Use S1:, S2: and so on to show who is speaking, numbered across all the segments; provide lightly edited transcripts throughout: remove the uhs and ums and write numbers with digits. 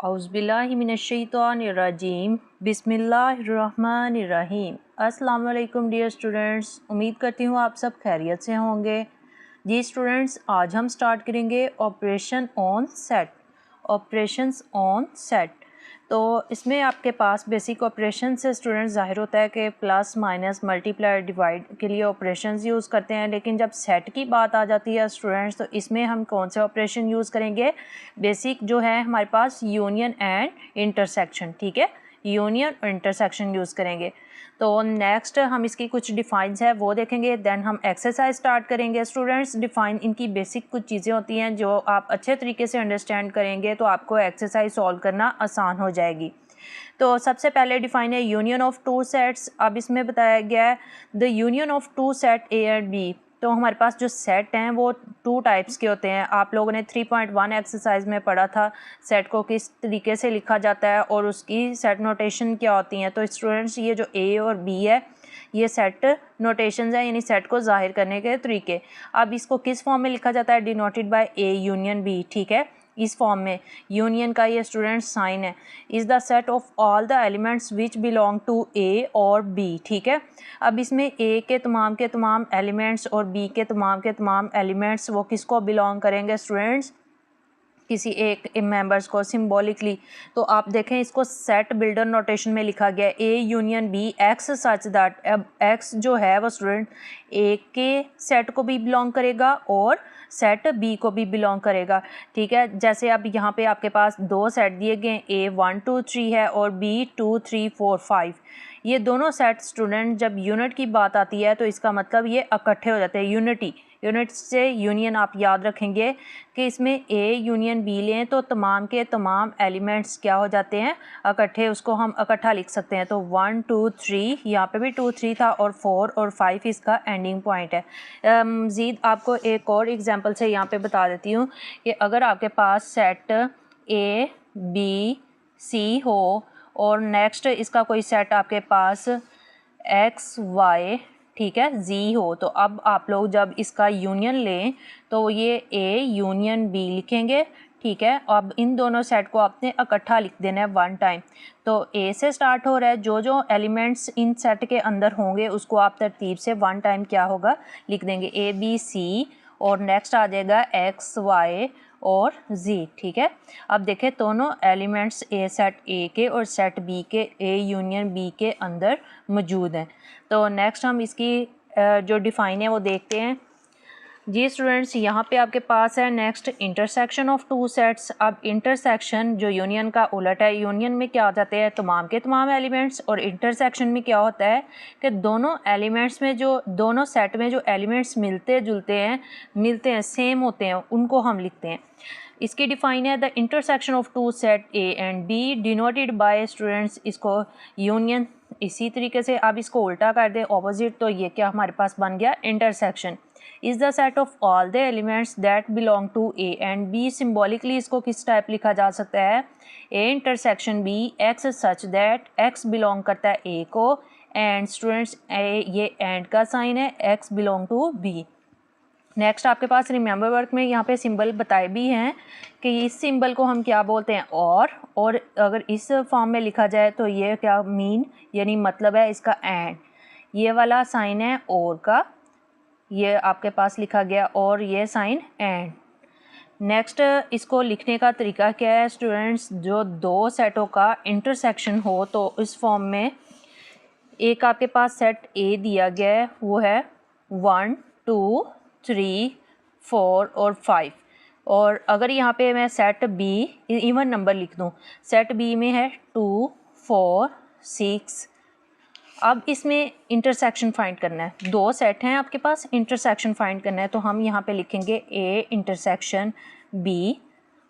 S1: औज़ुबिल्लाहिमिनश्शैतानिर्रजीम बिस्मिल्लाहिर्रहमानिर्रहीम। अस्सलाम वालेकुम डियर स्टूडेंट्स, उम्मीद करती हूँ आप सब खैरियत से होंगे। जी स्टूडेंट्स, आज हम स्टार्ट करेंगे operation on set. Operations on set, तो इसमें आपके पास बेसिक ऑपरेशन से स्टूडेंट्स ज़ाहिर होता है कि प्लस माइनस मल्टीप्लाई डिवाइड के लिए ऑपरेशंस यूज़ करते हैं, लेकिन जब सेट की बात आ जाती है स्टूडेंट्स तो इसमें हम कौन से ऑपरेशन यूज़ करेंगे। बेसिक जो है हमारे पास यूनियन एंड इंटरसेक्शन, ठीक है, यूनियन और इंटरसेक्शन यूज़ करेंगे। तो नेक्स्ट हम इसकी कुछ डिफाइंस है वो देखेंगे, देन हम एक्सरसाइज स्टार्ट करेंगे। स्टूडेंट्स डिफाइन इनकी बेसिक कुछ चीज़ें होती हैं जो आप अच्छे तरीके से अंडरस्टैंड करेंगे तो आपको एक्सरसाइज सॉल्व करना आसान हो जाएगी। तो सबसे पहले डिफाइन है यूनियन ऑफ टू सेट्स। अब इसमें बताया गया है the union of two set A and B. तो हमारे पास जो सेट हैं वो टू टाइप्स के होते हैं। आप लोगों ने 3.1 एक्सरसाइज में पढ़ा था सेट को किस तरीके से लिखा जाता है और उसकी सेट नोटेशन क्या होती हैं। तो स्टूडेंट्स ये जो ए और बी है ये सेट नोटेशंस है, यानी सेट को जाहिर करने के तरीके। अब इसको किस फॉर्म में लिखा जाता है, denoted by A union B, ठीक है, इस फॉर्म में। यूनियन का ये स्टूडेंट साइन है, is the set of all the elements which belong to A और बी, ठीक है। अब इसमें ए के तमाम एलिमेंट्स और बी के तमाम एलिमेंट्स वो किसको बिलोंग करेंगे स्टूडेंट्स, किसी एक मेंबर्स को सिंबॉलिकली। तो आप देखें इसको सेट बिल्डर नोटेशन में लिखा गया A union B X such that. अब एक्स जो है वो स्टूडेंट ए के सेट को भी बिलोंग करेगा और सेट बी को भी बिलोंग करेगा, ठीक है। जैसे अब यहाँ पे आपके पास दो सेट दिए गए, ए 1 2 3 है और बी 2 3 4 5। ये दोनों सेट स्टूडेंट जब यूनिट की बात आती है तो इसका मतलब ये इकट्ठे हो जाते हैं, यूनिटी। यूनिट से यूनियन आप याद रखेंगे कि इसमें ए यूनियन बी लें तो तमाम के तमाम एलिमेंट्स क्या हो जाते हैं, इकट्ठे, उसको हम इकट्ठा लिख सकते हैं। तो 1 2 3, यहाँ पे भी 2 3 था और 4 और 5 इसका एंडिंग पॉइंट है। मज़ीद आपको एक और एग्जांपल से यहाँ पे बता देती हूँ कि अगर आपके पास सेट ए बी सी हो और नेक्स्ट इसका कोई सेट आपके पास एक्स वाई, ठीक है, जी हो, तो अब आप लोग जब इसका यूनियन लें तो ये ए यूनियन बी लिखेंगे, ठीक है। अब इन दोनों सेट को आपने इकट्ठा लिख देना है वन टाइम। तो ए से स्टार्ट हो रहा है, जो जो एलिमेंट्स इन सेट के अंदर होंगे उसको आप तरतीब से वन टाइम क्या होगा लिख देंगे, ए बी सी, और नेक्स्ट आ जाएगा एक्स वाई और जी, ठीक है। अब देखें दोनों एलिमेंट्स ए सेट ए के और सेट बी के, ए यूनियन बी के अंदर मौजूद हैं। तो नेक्स्ट हम इसकी जो डिफाइन है वो देखते हैं। जी स्टूडेंट्स, यहाँ पे आपके पास है next intersection of two sets. अब इंटरसेक्शन जो यूनियन का उलट है, यूनियन में क्या हो जाते हैं तमाम के तमाम एलिमेंट्स, और इंटरसेक्शन में क्या होता है कि दोनों एलिमेंट्स में जो दोनों सेट में जो एलिमेंट्स मिलते हैं, सेम होते हैं, उनको हम लिखते हैं। इसकी डिफाइन है the intersection of two set A and B denoted by students, इसको यूनियन। इसी तरीके से आप इसको उल्टा कर दें ऑपोजिट, तो ये क्या हमारे पास बन गया intersection. Is the set of all the elements that belong to A and B. Symbolically इसको किस टाइप लिखा जा सकता है, A intersection B X such that X belong करता है ए को, एंड स्टूडेंट्स ए ये एंड का साइन है, X belong to B. Next आपके पास रिमेंबर वर्क में यहाँ पे सिंबल बताए भी हैं कि इस सिंबल को हम क्या बोलते हैं, और अगर इस फॉर्म में लिखा जाए तो ये क्या मीन, यानी मतलब है इसका एंड। ये वाला साइन है और का, ये आपके पास लिखा गया, और ये साइन एंड। नेक्स्ट इसको लिखने का तरीका क्या है स्टूडेंट्स, जो दो सेटों का इंटरसेक्शन हो तो इस फॉर्म में एक आपके पास सेट ए दिया गया है वो है 1 2 3 4 और 5, और अगर यहाँ पे मैं सेट बी इवन नंबर लिख दूँ, सेट बी में है 2 4 6। अब इसमें इंटरसेक्शन फाइंड करना है, दो सेट हैं आपके पास, इंटरसेक्शन फाइंड करना है, तो हम यहाँ पे लिखेंगे ए इंटरसेक्शन बी,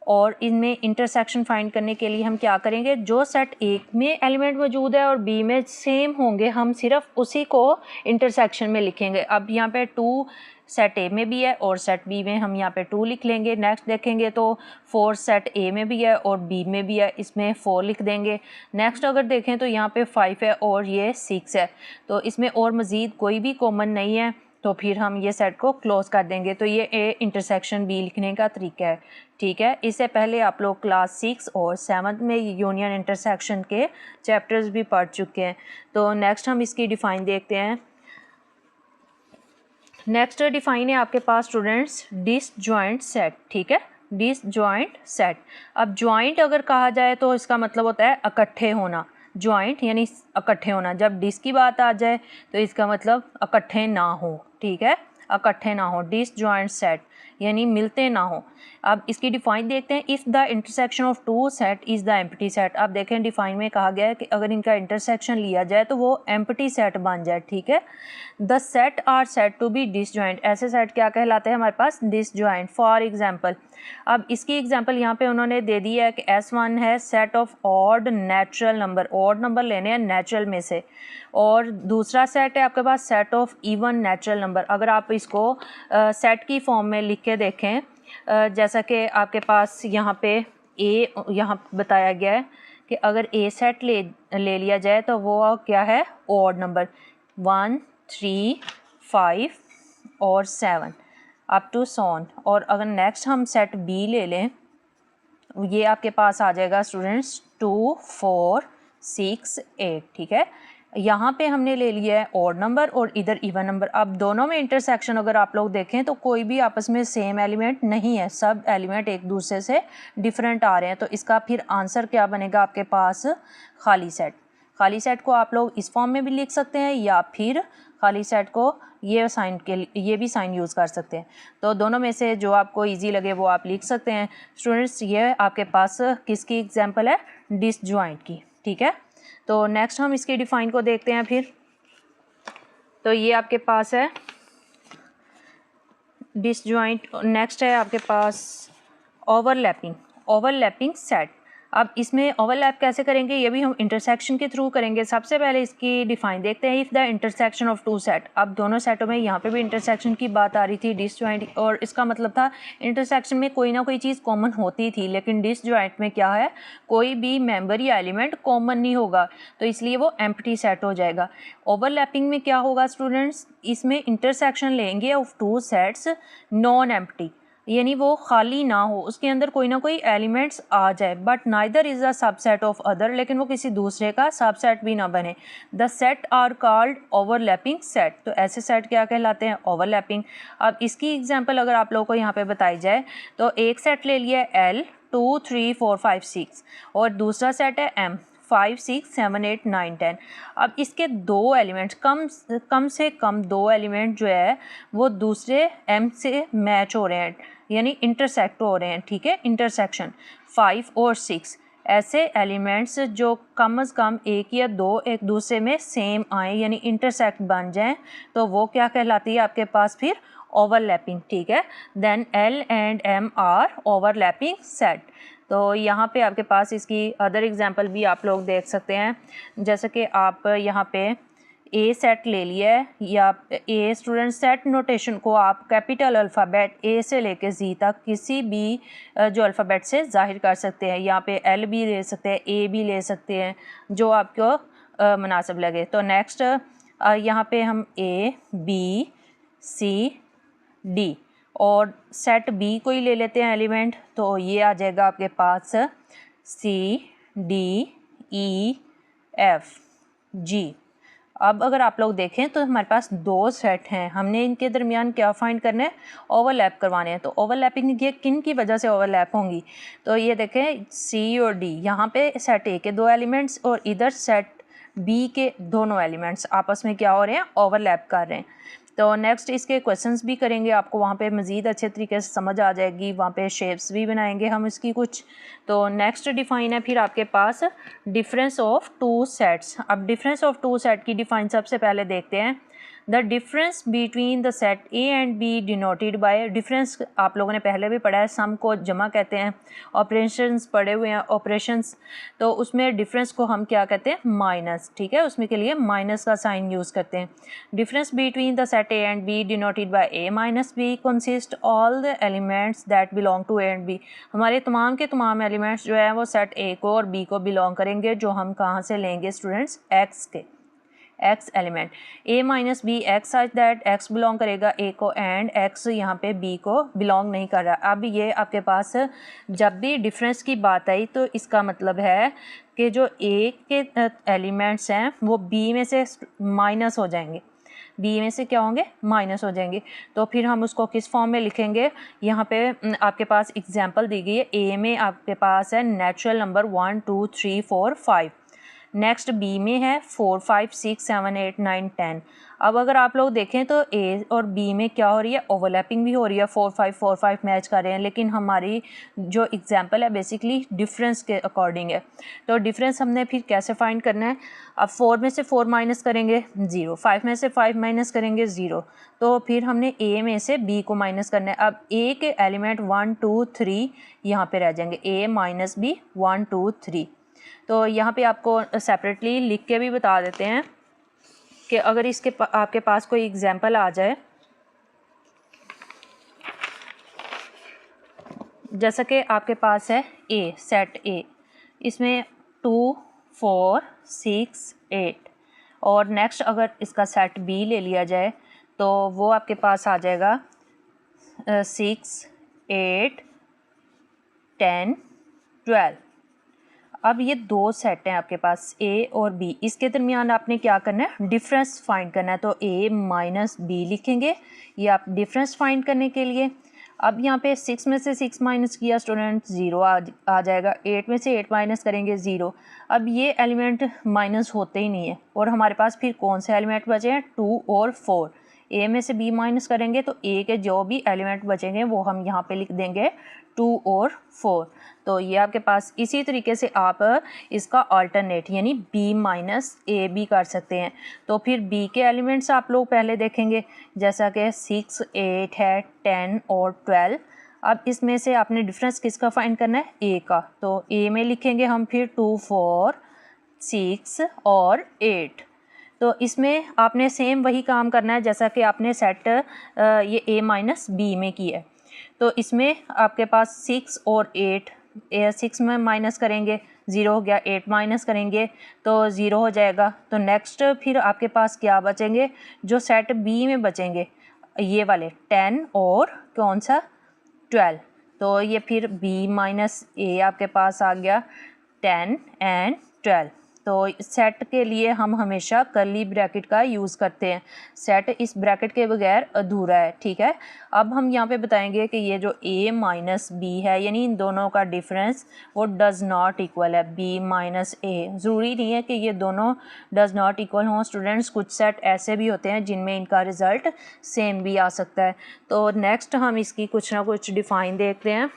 S1: और इनमें इंटरसेक्शन फाइंड करने के लिए हम क्या करेंगे, जो सेट ए में एलिमेंट मौजूद है और बी में सेम होंगे हम सिर्फ उसी को इंटरसेक्शन में लिखेंगे। अब यहाँ पे 2 सेट ए में भी है और सेट बी में हम यहाँ पे 2 लिख लेंगे। नेक्स्ट देखेंगे तो 4 सेट ए में भी है और बी में भी है, इसमें 4 लिख देंगे। नेक्स्ट अगर देखें तो यहाँ पे 5 है और ये 6 है, तो इसमें और मज़ीद कोई भी कॉमन नहीं है, तो फिर हम ये सेट को क्लोज कर देंगे। तो ये ए इंटरसेक्शन बी लिखने का तरीका है, ठीक है। इससे पहले आप लोग क्लास 6 और 7 में यूनियन इंटरसेक्शन के चैप्टर्स भी पढ़ चुके हैं। तो नेक्स्ट हम इसकी डिफ़ाइन देखते हैं। नेक्स्ट डिफ़ाइन है आपके पास स्टूडेंट्स डिसजॉइंट सेट, ठीक है, डिसजॉइंट सेट। अब जॉइंट अगर कहा जाए तो इसका मतलब होता है इकट्ठे होना, जॉइंट यानी इकट्ठे होना। जब डिस की बात आ जाए तो इसका मतलब इकट्ठे ना हो, ठीक है, इकट्ठे ना हो, डिसजॉइंट सेट यानी मिलते ना हो। अब इसकी डिफाइन देखते हैं। If the intersection of two set is the empty set. अब देखें डिफाइन में कहा गया है कि अगर इनका इंटरसेक्शन लिया जाए तो वो एम्प्टी सेट बन जाए, ठीक है। The set are set to be disjoint. ऐसे सेट क्या कहलाते हैं हमारे पास, डिसजॉइंट। फॉर एग्जाम्पल, अब इसकी एग्जाम्पल यहाँ पे उन्होंने दे दी है कि S1 है set of odd natural number, odd number लेने हैं नेचुरल में से, और दूसरा सेट है आपके पास set of even natural number. अगर आप इसको सेट की फॉर्म में लिख के देखें, जैसा कि आपके पास यहाँ पे ए यहाँ बताया गया है कि अगर ए सेट ले लिया जाए तो वो क्या है, ऑड नंबर 1, 3, 5 और 7 अप टू सॉन। और अगर नेक्स्ट हम सेट बी ले लें, ये आपके पास आ जाएगा स्टूडेंट्स 2, 4, 6, 8, ठीक है। यहाँ पे हमने ले लिया है ऑड नंबर और इधर इवन नंबर। अब दोनों में इंटरसेक्शन अगर आप लोग देखें तो कोई भी आपस में सेम एलिमेंट नहीं है, सब एलिमेंट एक दूसरे से डिफरेंट आ रहे हैं। तो इसका फिर आंसर क्या बनेगा आपके पास, खाली सेट। खाली सेट को आप लोग इस फॉर्म में भी लिख सकते हैं या फिर खाली सेट को ये भी साइन यूज़ कर सकते हैं। तो दोनों में से जो आपको इजी लगे वो आप लिख सकते हैं। स्टूडेंट्स ये आपके पास किसकी एग्जांपल है, डिसजॉइंट की, ठीक है। तो नेक्स्ट हम इसकी डिफाइन को देखते हैं फिर। तो ये आपके पास है डिसजॉइंट। नेक्स्ट है आपके पास ओवरलैपिंग सेट। अब इसमें ओवरलैप कैसे करेंगे, ये भी हम इंटरसेक्शन के थ्रू करेंगे। सबसे पहले इसकी डिफाइन देखते हैं। If the intersection of two set, अब दोनों सेटों में यहाँ पे भी इंटरसेक्शन की बात आ रही थी डिसजॉइंट, और इसका मतलब था इंटरसेक्शन में कोई ना कोई चीज़ कॉमन होती थी, लेकिन डिसजॉइंट में क्या है, कोई भी मेंबर या एलिमेंट कॉमन नहीं होगा, तो इसलिए वो एम्प्टी सेट हो जाएगा। ओवरलैपिंग में क्या होगा स्टूडेंट्स, इसमें इंटरसेक्शन लेंगे of two sets non empty, यानी वो खाली ना हो, उसके अंदर कोई ना कोई एलिमेंट्स आ जाए, but neither is a subset of other, लेकिन वो किसी दूसरे का सबसेट भी ना बने। The set are called overlapping set. तो ऐसे सेट क्या कहलाते हैं, ओवरलैपिंग। अब इसकी एग्जांपल अगर आप लोगों को यहाँ पे बताई जाए तो एक सेट ले लिया L 2, 3, 4, 5, 6 और दूसरा सेट है M 5, 6, 7, 8, 9, 10। अब इसके दो एलिमेंट्स कम से कम दो एलिमेंट जो है वो दूसरे M से मैच हो रहे हैं, यानी इंटरसेक्ट हो रहे हैं, ठीक है, इंटरसेक्शन 5 और 6। ऐसे एलिमेंट्स जो कम से कम एक या दो एक दूसरे में सेम आए यानी इंटरसेक्ट बन जाएं, तो वो क्या कहलाती है आपके पास फिर ओवरलैपिंग, ठीक है। Then L and M are overlapping set. तो यहाँ पे आपके पास इसकी अदर एग्जांपल भी आप लोग देख सकते हैं, जैसे कि आप यहाँ पे ए सेट ले लिया है, या ए स्टूडेंट सेट नोटेशन को आप कैपिटल अल्फ़ाबेट ए से लेके जी तक किसी भी जो अल्फ़ाबेट से जाहिर कर सकते हैं। यहाँ पे एल भी ले सकते हैं, ए भी ले सकते हैं, जो आपको मुनासिब लगे। तो नेक्स्ट यहाँ पे हम ए बी सी डी और सेट बी को ही ले लेते हैं एलिमेंट, तो ये आ जाएगा आपके पास C D E F G. अब अगर आप लोग देखें तो हमारे पास दो सेट हैं, हमने इनके दरमियान क्या फाइंड करना है, ओवरलैप करवाने हैं। तो ओवरलैपिंग ये किन की वजह से ओवरलैप होंगी, तो ये देखें सी और डी, यहाँ पे सेट ए के दो एलिमेंट्स और इधर सेट बी के दोनों एलिमेंट्स आपस में क्या हो रहे हैं, ओवरलैप कर रहे हैं। तो नेक्स्ट इसके क्वेश्चंस भी करेंगे, आपको वहाँ पे मज़ीद अच्छे तरीके से समझ आ जाएगी, वहाँ पे शेप्स भी बनाएंगे हम इसकी कुछ। तो नेक्स्ट डिफ़ाइन है फिर आपके पास डिफरेंस ऑफ टू सेट्स। अब डिफरेंस ऑफ टू सेट की डिफ़ाइन सबसे पहले देखते हैं। The difference between the set A and B denoted bye, difference आप लोगों ने पहले भी पढ़ा है, सम को जमा कहते हैं, ऑपरेशंस पढ़े हुए हैं ऑपरेशंस, तो उसमें डिफरेंस को हम क्या कहते हैं, माइनस, ठीक है, उसमें के लिए माइनस का साइन यूज़ करते हैं। Difference between the set A and B denoted by A minus B consist all the elements that belong to A and B. हमारे तमाम के तमाम एलिमेंट्स जो है वो सेट ए को और बी को बिलोंग करेंगे, जो हम कहाँ से लेंगे स्टूडेंट्स, एक्स के। X element, A minus B X such that X belong करेगा ए को एंड एक्स यहाँ पे बी को बिलोंग नहीं कर रहा। अब ये आपके पास जब भी डिफरेंस की बात आई तो इसका मतलब है कि जो ए के एलिमेंट्स हैं वो बी में से माइनस हो जाएंगे, बी में से क्या होंगे, माइनस हो जाएंगे। तो फिर हम उसको किस फॉर्म में लिखेंगे, यहाँ पे आपके पास एग्जांपल दी गई है। ए में आपके पास है नेचुरल नंबर 1 2 3 4 5, नेक्स्ट बी में है 4 5 6 7 8 9 10। अब अगर आप लोग देखें तो ए और बी में क्या हो रही है, ओवरलैपिंग भी हो रही है, 4 5 मैच कर रहे हैं, लेकिन हमारी जो एग्जांपल है बेसिकली डिफरेंस के अकॉर्डिंग है। तो डिफरेंस हमने फिर कैसे फाइंड करना है, अब 4 में से 4 माइनस करेंगे 0, 5 में से 5 माइनस करेंगे 0, तो फिर हमने ए में से बी को माइनस करना है। अब ए के एलिमेंट 1 2 3 यहाँ पे रह जाएंगे, ए माइनस बी 1 2 3। तो यहाँ पे आपको सेपरेटली लिख के भी बता देते हैं कि अगर इसके आपके पास कोई एग्जांपल आ जाए, जैसा कि आपके पास है ए, सेट ए, इसमें 2 4 6 8, और नेक्स्ट अगर इसका सेट बी ले लिया जाए तो वो आपके पास आ जाएगा 6 8 10 12। अब ये दो सेट हैं आपके पास ए और बी, इसके दरमियान आपने क्या करना है, डिफरेंस फाइंड करना है। तो ए माइनस बी लिखेंगे, ये आप डिफरेंस फाइंड करने के लिए। अब यहाँ पे 6 में से 6 माइनस किया स्टूडेंट 0 आ जाएगा, 8 में से 8 माइनस करेंगे 0। अब ये एलिमेंट माइनस होते ही नहीं है और हमारे पास फिर कौन से एलिमेंट बचे हैं, 2 और 4। ए में से बी माइनस करेंगे तो ए के जो भी एलिमेंट बचेंगे वो हम यहाँ पे लिख देंगे 2 और 4। तो ये आपके पास इसी तरीके से आप इसका अल्टरनेट यानी b माइनस ए भी कर सकते हैं। तो फिर b के एलिमेंट्स आप लोग पहले देखेंगे, जैसा कि 6 8 है, 10 और 12। अब इसमें से आपने डिफरेंस किसका फाइंड करना है, a का। तो a में लिखेंगे हम फिर 2 4 6 और 8। तो इसमें आपने सेम वही काम करना है जैसा कि आपने सेट ये a माइनस बी में किया है। तो इसमें आपके पास 6 और 8, 6 में माइनस करेंगे 0 हो गया, 8 माइनस करेंगे तो 0 हो जाएगा। तो नेक्स्ट फिर आपके पास क्या बचेंगे, जो सेट बी में बचेंगे ये वाले 10 और कौन सा 12। तो ये फिर b माइनस ए आपके पास आ गया 10 एंड 12। तो सेट के लिए हम हमेशा कर्ली ब्रैकेट का यूज़ करते हैं, सेट इस ब्रैकेट के बगैर अधूरा है, ठीक है। अब हम यहाँ पे बताएंगे कि ये जो a माइनस बी है यानी इन दोनों का डिफरेंस वो डज़ नॉट इक्वल है b माइनस ए। ज़रूरी नहीं है कि ये दोनों डज़ नॉट इक्वल हों स्टूडेंट्स, कुछ सेट ऐसे भी होते हैं जिनमें इनका रिज़ल्ट सेम भी आ सकता है। तो नेक्स्ट हम इसकी कुछ ना कुछ डिफ़ाइन देखते हैं।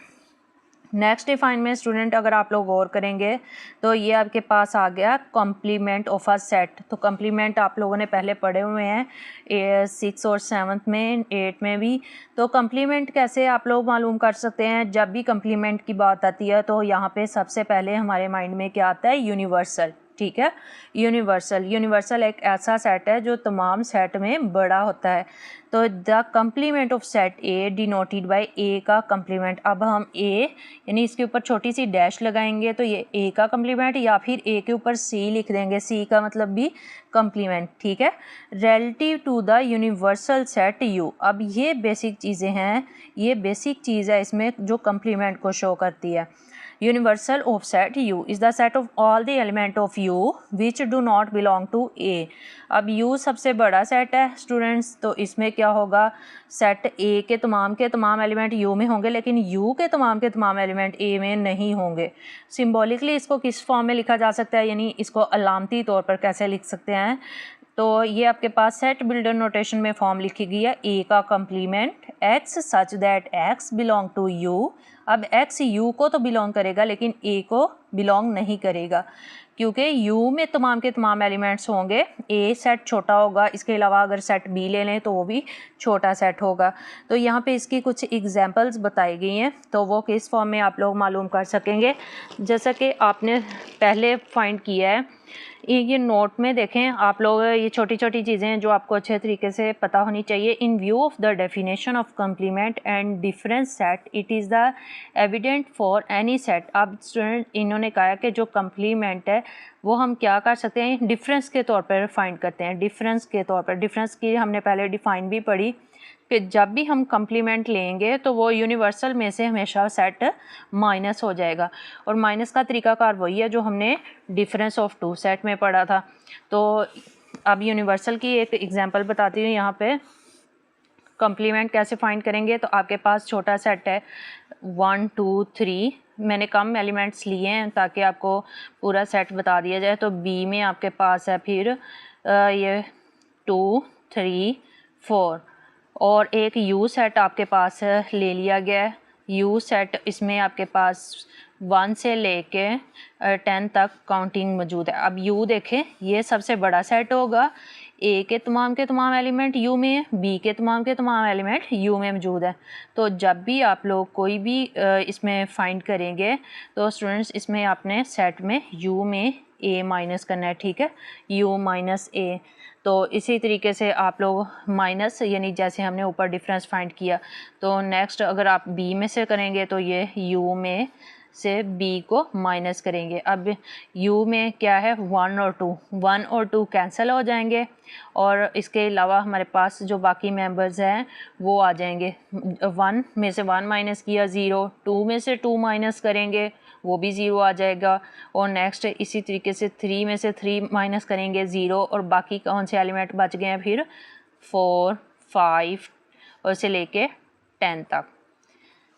S1: नेक्स्ट डिफाइन में स्टूडेंट अगर आप लोग गौर करेंगे तो ये आपके पास आ गया कॉम्प्लीमेंट ऑफ अ सेट। तो कॉम्प्लीमेंट आप लोगों ने पहले पढ़े हुए हैं 6 और 7 में, 8 में भी। तो कॉम्प्लीमेंट कैसे आप लोग मालूम कर सकते हैं, जब भी कॉम्प्लीमेंट की बात आती है तो यहाँ पे सबसे पहले हमारे माइंड में क्या आता है, यूनिवर्सल, ठीक है। यूनिवर्सल एक ऐसा सेट है जो तमाम सेट में बड़ा होता है। तो the complement of set A denoted by A का कम्प्लीमेंट। अब हम ए यानी इसके ऊपर छोटी सी डैश लगाएंगे तो ये ए का कम्प्लीमेंट, या फिर ए के ऊपर सी लिख देंगे, सी का मतलब भी कम्प्लीमेंट, ठीक है। Relative to the universal set U. अब ये बेसिक चीज़ें हैं, ये बेसिक चीज़ है इसमें जो कम्प्लीमेंट को शो करती है। Universal of set U is the set of all the element of U which do not belong to A। अब U सबसे बड़ा सेट है स्टूडेंट्स, तो इसमें क्या होगा, सेट A के तमाम एलिमेंट U में होंगे लेकिन U के तमाम एलिमेंट A में नहीं होंगे। सिम्बॉलिकली इसको किस फॉर्म में लिखा जा सकता है, यानी इसको अलामती तौर पर कैसे लिख सकते हैं, तो ये आपके पास सेट बिल्डर नोटेशन में फॉर्म लिखी गई है, ए का complement x such that x belong to u। अब x u को तो बिलोंग करेगा लेकिन a को बिलोंग नहीं करेगा, क्योंकि u में के तमाम एलिमेंट्स होंगे, a सेट छोटा होगा, इसके अलावा अगर सेट b ले लें तो वो भी छोटा सेट होगा। तो यहाँ पे इसकी कुछ एग्जांपल्स बताई गई हैं, तो वो किस फॉर्म में आप लोग मालूम कर सकेंगे। जैसा कि आपने पहले फाइंड किया है ये नोट में देखें आप लोग, ये छोटी छोटी चीज़ें हैं जो आपको अच्छे तरीके से पता होनी चाहिए। इन view of the definition of complement and difference set, it is the evident for any set. अब स्टूडेंट इन्होंने कहा कि जो कम्प्लीमेंट है वो हम क्या कर सकते हैं, डिफरेंस के तौर पर फाइंड करते हैं। डिफरेंस के तौर पर, डिफरेंस की हमने पहले डिफाइन भी पढ़ी कि जब भी हम कम्प्लीमेंट लेंगे तो वो यूनिवर्सल में से हमेशा सेट माइनस हो जाएगा, और माइनस का तरीकाकार वही है जो हमने डिफरेंस ऑफ टू सेट में पढ़ा था। तो अब यूनिवर्सल की एक एग्जांपल बताती हूँ। यहाँ पे कम्प्लीमेंट कैसे फाइंड करेंगे, तो आपके पास छोटा सेट है 1 2 3, मैंने कम एलिमेंट्स लिए हैं ताकि आपको पूरा सेट बता दिया जाए। तो बी में आपके पास है फिर ये 2 3 4, और एक यू सेट आपके पास ले लिया गया है। यू सेट इसमें आपके पास 1 से लेके 10 तक काउंटिंग मौजूद है। अब यू देखें, ये सबसे बड़ा सेट होगा। ए के तमाम एलिमेंट यू में है, बी के तमाम एलिमेंट यू में मौजूद है। तो जब भी आप लोग कोई भी इसमें फाइंड करेंगे तो स्टूडेंट्स इसमें आपने सेट में यू में ए माइनस करना है, ठीक है, यू माइनस ए। तो इसी तरीके से आप लोग माइनस, यानी जैसे हमने ऊपर डिफरेंस फाइंड किया, तो नेक्स्ट अगर आप बी में से करेंगे तो ये यू में से बी को माइनस करेंगे। अब यू में क्या है, 1 और 2, 1 और 2 कैंसिल हो जाएंगे, और इसके अलावा हमारे पास जो बाकी मेंबर्स हैं वो आ जाएंगे। 1 में से 1 माइनस किया 0, 2 में से 2 माइनस करेंगे वो भी 0 आ जाएगा, और नेक्स्ट इसी तरीके से 3 में से 3 माइनस करेंगे 0, और बाकी कौन से एलिमेंट बच गए हैं फिर 4 5 और से लेके 10 तक।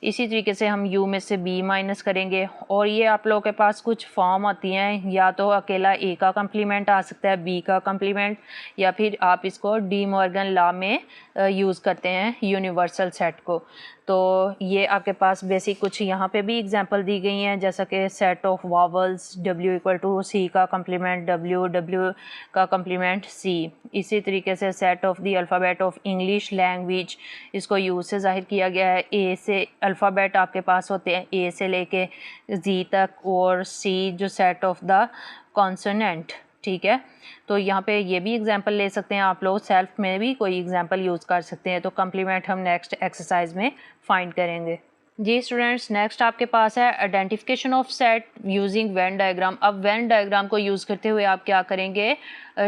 S1: इसी तरीके से हम u में से b माइनस करेंगे, और ये आप लोगों के पास कुछ फॉर्म आती हैं, या तो अकेला a का कम्प्लीमेंट आ सकता है, b का कम्प्लीमेंट, या फिर आप इसको डी मॉर्गन लॉ में यूज़ करते हैं यूनिवर्सल सेट को। तो ये आपके पास बेसिक कुछ यहाँ पे भी एग्जांपल दी गई हैं, जैसा कि set of vowels w equal to c का कम्प्लीमेंट w, w का कम्प्लीमेंट c। इसी तरीके से set of the alphabet of English language, इसको u से ज़ाहिर किया गया है। a से अल्फ़ाबेट आपके पास होते हैं a से लेके z तक, और c जो सेट ऑफ द कॉन्सोनेंट, ठीक है। तो यहाँ पे ये भी एग्जांपल ले सकते हैं आप लोग, सेल्फ में भी कोई एग्जांपल यूज़ कर सकते हैं। तो कम्प्लीमेंट हम नेक्स्ट एक्सरसाइज में फाइंड करेंगे। जी स्टूडेंट्स, नेक्स्ट आपके पास है identification of set using Venn diagram. अब वेन डायग्राम को यूज़ करते हुए आप क्या करेंगे,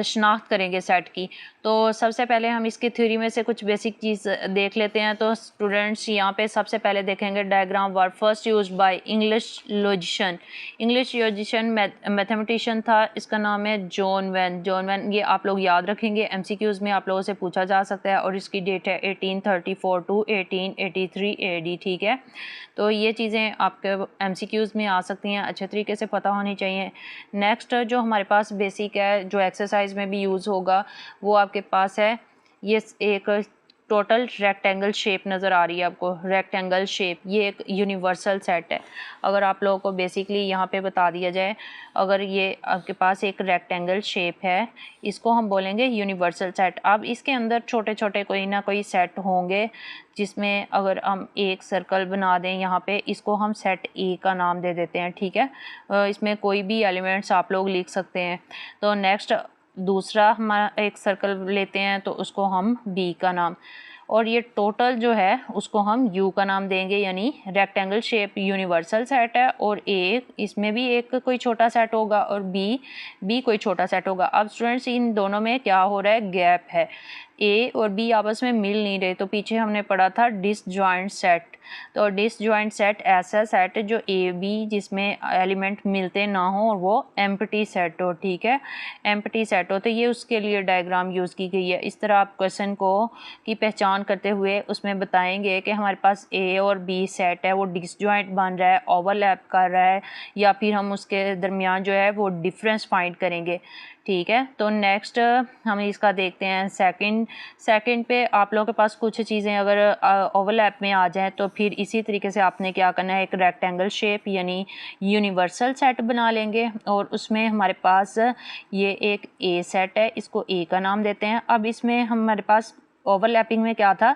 S1: शनाख्त करेंगे सेट की। तो सबसे पहले हम इसकी थ्योरी में से कुछ बेसिक चीज़ देख लेते हैं। तो स्टूडेंट्स यहाँ पे सबसे पहले देखेंगे diagram were first used by English logician. English logician mathematician था, इसका नाम है जॉन वेन। जॉन वेन, ये आप लोग याद रखेंगे, MCQs में आप लोगों से पूछा जा सकता है, और इसकी डेट है 1834 टू 1883 AD, ठीक है। तो ये चीज़ें आपके MCQs में आ सकती हैं, अच्छे तरीके से पता होनी चाहिए। नेक्स्ट जो हमारे पास बेसिक है, जो एक्सरसाइज में भी यूज़ होगा, वो आपके पास है, ये एक टोटल रेक्टेंगल शेप नज़र आ रही है आपको, रेक्टेंगल शेप, ये एक यूनिवर्सल सेट है। अगर आप लोगों को बेसिकली यहाँ पे बता दिया जाए, अगर ये आपके पास एक रेक्टेंगल शेप है, इसको हम बोलेंगे यूनिवर्सल सेट। अब इसके अंदर छोटे छोटे कोई ना कोई सेट होंगे, जिसमें अगर हम एक सर्कल बना दें यहाँ पे, इसको हम सेट ए का नाम दे देते हैं, ठीक है। इसमें कोई भी एलिमेंट्स आप लोग लिख सकते हैं। तो नेक्स्ट दूसरा हमारा एक सर्कल लेते हैं, तो उसको हम बी का नाम, और ये टोटल जो है उसको हम यू का नाम देंगे, यानी रेक्टेंगल शेप यूनिवर्सल सेट है, और ए इसमें भी एक कोई छोटा सेट होगा, और बी कोई छोटा सेट होगा। अब स्टूडेंट्स इन दोनों में क्या हो रहा है, गैप है, ए और बी आपस में मिल नहीं रहे। तो पीछे हमने पढ़ा था डिसजॉइंट सेट। तो डिसजॉइंट सेट ऐसा सेट जो ए बी जिसमें एलिमेंट मिलते ना हो, और वो एम्प्टी सेट हो, ठीक है, एम्प्टी सेट हो। तो ये उसके लिए डायग्राम यूज़ की गई है। इस तरह आप क्वेश्चन को की पहचान करते हुए उसमें बताएंगे कि हमारे पास ए और बी सेट है, वो डिसजॉइंट बन रहा है, ओवरलैप कर रहा है, या फिर हम उसके दरमियान जो है वो डिफरेंस फाइंड करेंगे, ठीक है। तो नेक्स्ट हम इसका देखते हैं सेकंड पे आप लोगों के पास कुछ चीज़ें अगर ओवरलैप में आ जाएं, तो फिर इसी तरीके से आपने क्या करना है, एक रेक्टेंगल शेप यानी यूनिवर्सल सेट बना लेंगे, और उसमें हमारे पास ये एक ए सेट है, इसको ए का नाम देते हैं। अब इसमें हमारे पास ओवरलैपिंग में क्या था,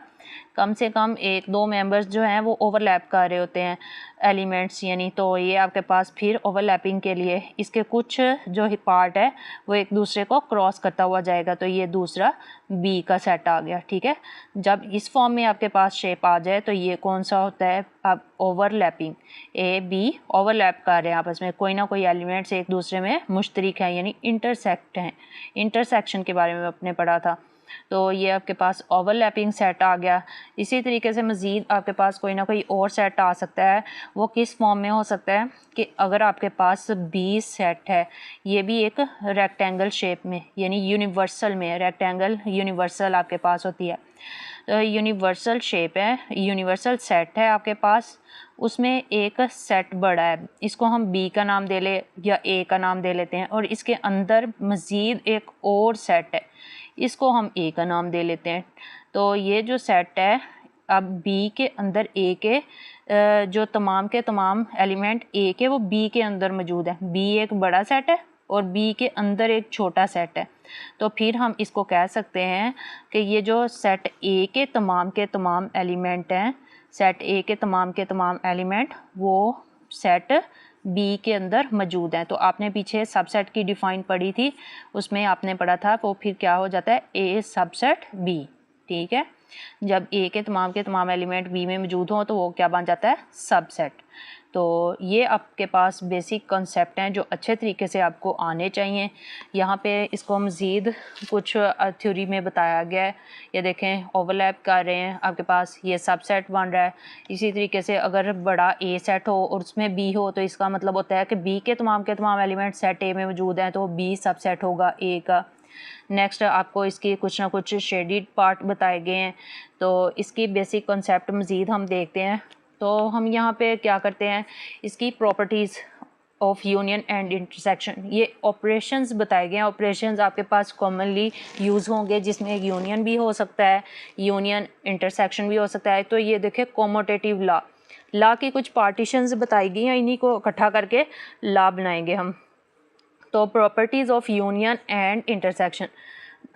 S1: कम से कम एक दो मेंबर्स जो हैं वो ओवरलैप कर रहे होते हैं एलिमेंट्स यानी, तो ये आपके पास फिर ओवरलैपिंग के लिए इसके कुछ जो पार्ट है वो एक दूसरे को क्रॉस करता हुआ जाएगा, तो ये दूसरा बी का सेट आ गया। ठीक है, जब इस फॉर्म में आपके पास शेप आ जाए तो ये कौन सा होता है, अब ओवरलैपिंग, ए बी ओवरलैप कर रहे हैं आपस में, कोई ना कोई एलिमेंट्स एक दूसरे में मुश्तरिक हैं यानी इंटरसेक्ट हैं। इंटरसेक्शन के बारे में आपने पढ़ा था, तो ये आपके पास ओवरलैपिंग सेट आ गया। इसी तरीके से मज़ीद आपके पास कोई ना कोई और सेट आ सकता है, वो किस फॉर्म में हो सकता है कि अगर आपके पास बी सेट है, ये भी एक रेक्टेंगल शेप में यानी यूनिवर्सल में, रेक्टेंगल यूनिवर्सल आपके पास होती है, तो यूनिवर्सल शेप है, यूनिवर्सल सेट है आपके पास, उसमें एक सेट बड़ा है, इसको हम बी का नाम दे ले या ए का नाम दे लेते हैं, और इसके अंदर मज़ीद एक और सेट है, इसको हम ए का नाम दे लेते हैं। तो ये जो सेट है, अब बी के अंदर ए के जो तमाम के तमाम एलिमेंट ए के वो बी के अंदर मौजूद है, बी एक बड़ा सेट है और बी के अंदर एक छोटा सेट है, तो फिर हम इसको कह सकते हैं कि ये जो सेट ए के तमाम एलिमेंट हैं, सेट ए के तमाम एलिमेंट वो सेट बी के अंदर मौजूद हैं। तो आपने पीछे सबसेट की डिफ़ाइन पढ़ी थी, उसमें आपने पढ़ा था वो फिर क्या हो जाता है, ए सबसेट बी। ठीक है, जब ए के तमाम एलिमेंट बी में मौजूद हों तो वो क्या बन जाता है, सबसेट। तो ये आपके पास बेसिक कॉन्सेप्ट हैं जो अच्छे तरीके से आपको आने चाहिए। यहाँ पे इसको मज़ीद कुछ थ्योरी में बताया गया है, ये देखें ओवरलैप कर रहे हैं, आपके पास ये सबसेट बन रहा है। इसी तरीके से अगर बड़ा ए सेट हो और उसमें बी हो तो इसका मतलब होता है कि बी के तमाम एलिमेंट सेट ए में मौजूद हैं, तो बी सबसेट होगा ए का। नेक्स्ट आपको इसकी कुछ ना कुछ शेडिड पार्ट बताए गए हैं, तो इसकी बेसिक कॉन्सेप्ट मज़ीद हम देखते हैं। तो हम यहाँ पे क्या करते हैं, इसकी properties of union and intersection, ये ऑपरेशंस बताए गए हैं। ऑपरेशंस आपके पास कॉमनली यूज़ होंगे जिसमें यूनियन भी हो सकता है, यूनियन इंटरसेक्शन भी हो सकता है। तो ये देखें कॉमोटेटिव लॉ की कुछ पार्टीशंस बताई गई हैं, इन्हीं को इकट्ठा करके लॉ बनाएंगे हम। तो properties of union and intersection,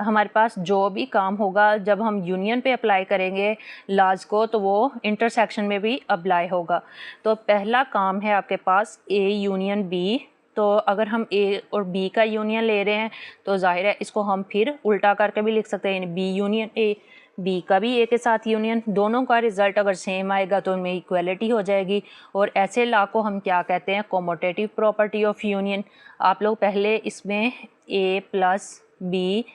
S1: हमारे पास जो भी काम होगा जब हम यूनियन पे अप्लाई करेंगे लॉज को, तो वो इंटरसेक्शन में भी अप्लाई होगा। तो पहला काम है आपके पास ए यूनियन बी, तो अगर हम ए और बी का यूनियन ले रहे हैं तो जाहिर है इसको हम फिर उल्टा करके भी लिख सकते हैं, यानी बी यूनियन ए, बी का भी ए के साथ यूनियन, दोनों का रिज़ल्ट अगर सेम आएगा तो उनमें इक्वलिटी हो जाएगी। और ऐसे लॉ को हम क्या कहते हैं, कॉमोटेटिव प्रॉपर्टी ऑफ यूनियन। आप लोग पहले इसमें A plus B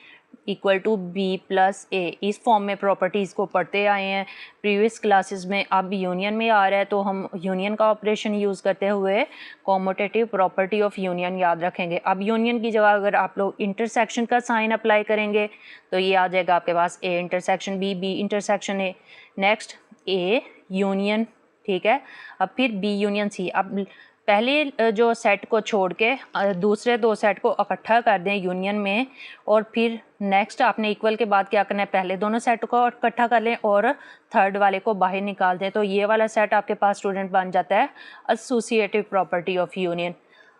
S1: equal to B plus A, इस फॉर्म में प्रॉपर्टीज़ को पढ़ते आए हैं प्रीवियस क्लासेस में। अब यूनियन में आ रहा है तो हम यूनियन का ऑपरेशन यूज़ करते हुए कॉमोटेटिव प्रॉपर्टी ऑफ यूनियन याद रखेंगे। अब यूनियन की जगह अगर आप लोग इंटरसेक्शन का साइन अप्लाई करेंगे तो ये आ जाएगा आपके पास A intersection B, B intersection A. Next A union, ठीक है, अब फिर बी यूनियन सी। अब पहले जो सेट को छोड़ के दूसरे दो सेट को इकट्ठा कर दें यूनियन में, और फिर नेक्स्ट आपने इक्वल के बाद क्या करना है, पहले दोनों सेट को इकट्ठा कर लें और थर्ड वाले को बाहर निकाल दें, तो ये वाला सेट आपके पास स्टूडेंट बन जाता है एसोसिएटिव प्रॉपर्टी ऑफ यूनियन।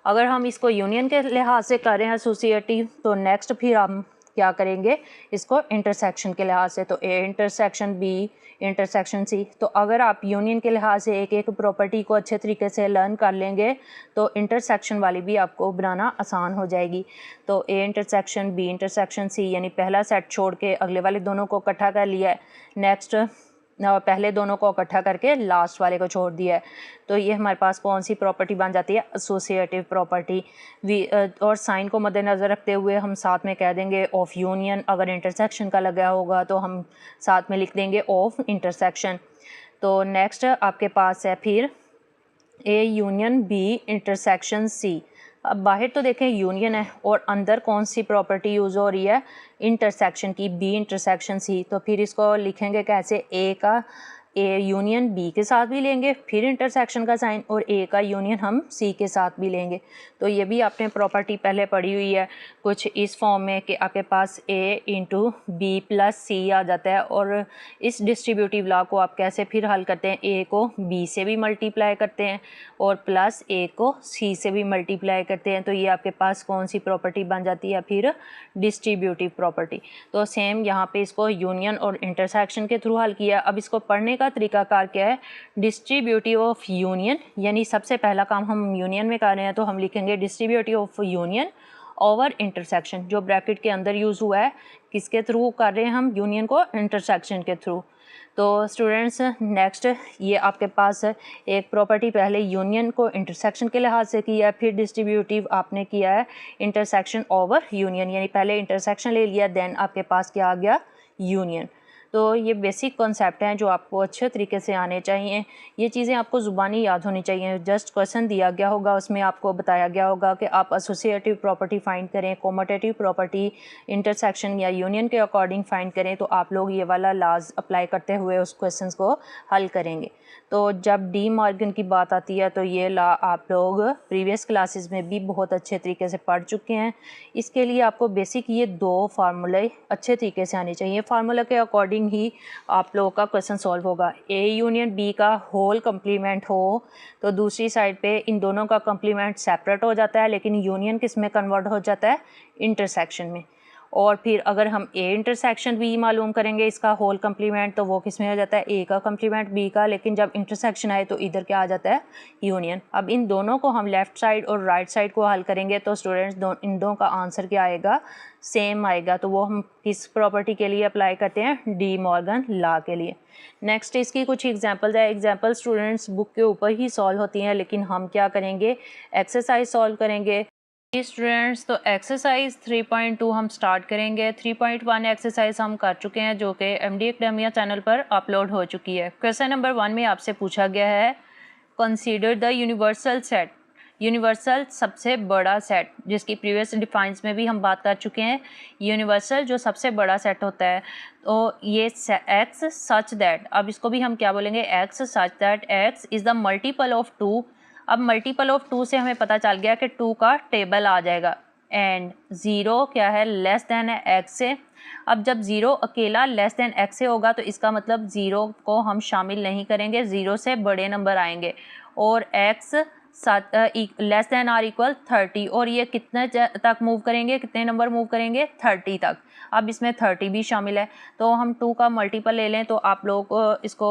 S1: अगर हम इसको यूनियन के लिहाज से करें एसोसिएटिव, तो नेक्स्ट फिर हम क्या करेंगे इसको इंटरसेक्शन के लिहाज से, तो A intersection B intersection C. तो अगर आप यूनियन के लिहाज से एक एक प्रॉपर्टी को अच्छे तरीके से लर्न कर लेंगे तो इंटरसेक्शन वाली भी आपको बनाना आसान हो जाएगी। तो A intersection B intersection C, यानी पहला सेट छोड़ के अगले वाले दोनों को इकट्ठा कर लिया है, नेक्स्ट पहले दोनों को इकट्ठा करके लास्ट वाले को छोड़ दिया है, तो ये हमारे पास कौन सी प्रॉपर्टी बन जाती है, एसोसिएटिव प्रॉपर्टी। और साइन को मद्देनज़र रखते हुए हम साथ में कह देंगे ऑफ यूनियन, अगर इंटरसेक्शन का लगा होगा तो हम साथ में लिख देंगे ऑफ इंटरसेक्शन। तो नेक्स्ट आपके पास है फिर A union B intersection C. अब बाहर तो देखें यूनियन है और अंदर कौन सी प्रॉपर्टी यूज़ हो रही है, इंटरसेक्शन की, बी इंटरसेक्शन सी। तो फिर इसको लिखेंगे कैसे, ए का ए यूनियन बी के साथ भी लेंगे, फिर इंटरसेक्शन का साइन, और ए का यूनियन हम सी के साथ भी लेंगे। तो ये भी आपने प्रॉपर्टी पहले पढ़ी हुई है कुछ इस फॉर्म में कि आपके पास ए इंटू बी प्लस सी आ जाता है, और इस डिस्ट्रीब्यूटिव लॉ को आप कैसे फिर हल करते हैं, ए को बी से भी मल्टीप्लाई करते हैं और प्लस ए को सी से भी मल्टीप्लाई करते हैं। तो ये आपके पास कौन सी प्रॉपर्टी बन जाती है, फिर डिस्ट्रीब्यूटिव प्रॉपर्टी। तो सेम यहाँ पे इसको यूनियन और इंटरसेक्शन के थ्रू हल किया। अब इसको पढ़ने का तरीकाकार क्या है, डिस्ट्रीब्यूटिव ऑफ यूनियन, यानी सबसे पहला काम हम यूनियन में कर रहे हैं तो हम लिखेंगे distributive of union over intersection, जो ब्रैकेट के अंदर यूज़ हुआ है किसके थ्रू कर रहे हैं हम, यूनियन को इंटरसेक्शन के थ्रू। तो स्टूडेंट्स नेक्स्ट ये आपके पास एक प्रॉपर्टी पहले यूनियन को इंटरसेक्शन के लिहाज से किया है, फिर डिस्ट्रीब्यूटिव आपने किया है इंटरसेक्शन ओवर यूनियन, यानी पहले इंटरसेक्शन ले लिया देन आपके पास क्या आ गया, यूनियन। तो ये बेसिक कॉन्सेप्ट हैं जो आपको अच्छे तरीके से आने चाहिए। ये चीज़ें आपको ज़ुबानी याद होनी चाहिए। जस्ट क्वेश्चन दिया गया होगा, उसमें आपको बताया गया होगा कि आप एसोसिएटिव प्रॉपर्टी फाइंड करें, कॉम्यूटेटिव प्रॉपर्टी इंटरसेक्शन या यूनियन के अकॉर्डिंग फाइंड करें, तो आप लोग ये वाला लाज अप्लाई करते हुए उस क्वेश्चन को हल करेंगे। तो जब डी मॉर्गन की बात आती है तो ये ला आप लोग प्रीवियस क्लासेस में भी बहुत अच्छे तरीके से पढ़ चुके हैं। इसके लिए आपको बेसिक ये दो फार्मूले अच्छे तरीके से आने चाहिए। फार्मूला के अकॉर्डिंग ही आप लोगों का क्वेश्चन सॉल्व होगा। ए यूनियन बी का होल कम्प्लीमेंट हो तो दूसरी साइड पे इन दोनों का कम्प्लीमेंट सेपरेट हो जाता है, लेकिन यूनियन किस में कन्वर्ट हो जाता है, इंटरसेक्शन में। और फिर अगर हम ए इंटरसेक्शन बी मालूम करेंगे इसका होल कम्प्लीमेंट, तो वो किस में हो जाता है, ए का कम्प्लीमेंट बी का, लेकिन जब इंटरसेक्शन आए तो इधर क्या आ जाता है, यूनियन। अब इन दोनों को हम लेफ़्ट साइड और राइट साइड को हल करेंगे तो स्टूडेंट्स इन दोनों का आंसर क्या आएगा, सेम आएगा। तो वो हम किस प्रॉपर्टी के लिए अप्लाई करते हैं, डी मॉर्गन लॉ के लिए। नेक्स्ट इसकी कुछ एग्जांपल्स है। एग्जांपल स्टूडेंट्स बुक के ऊपर ही सॉल्व होती हैं, लेकिन हम क्या करेंगे, एक्सरसाइज सॉल्व करेंगे। स्टूडेंट्स तो एक्सरसाइज 3.2 हम स्टार्ट करेंगे। 3.1 एक्सरसाइज हम कर चुके हैं जो कि एमडी एकेडमिया चैनल पर अपलोड हो चुकी है। क्वेश्चन नंबर 1 में आपसे पूछा गया है, consider the universal set. Universal सबसे बड़ा सेट, जिसकी प्रीवियस डिफाइंस में भी हम बात कर चुके हैं। यूनिवर्सल जो सबसे बड़ा सेट होता है तो ये एक्स सच दैट, अब इसको भी हम क्या बोलेंगे, x such that x is the multiple of 2। अब मल्टीपल ऑफ 2 से हमें पता चल गया कि 2 का टेबल आ जाएगा, एंड 0 क्या है, लेस देन है एक्स से। अब जब 0 अकेला लेस देन एक्स से होगा तो इसका मतलब 0 को हम शामिल नहीं करेंगे, 0 से बड़े नंबर आएंगे, और X less than or equal 30, और ये कितने तक मूव करेंगे, कितने नंबर मूव करेंगे, 30 तक। अब इसमें 30 भी शामिल है, तो हम 2 का मल्टीपल ले लें तो आप लोग इसको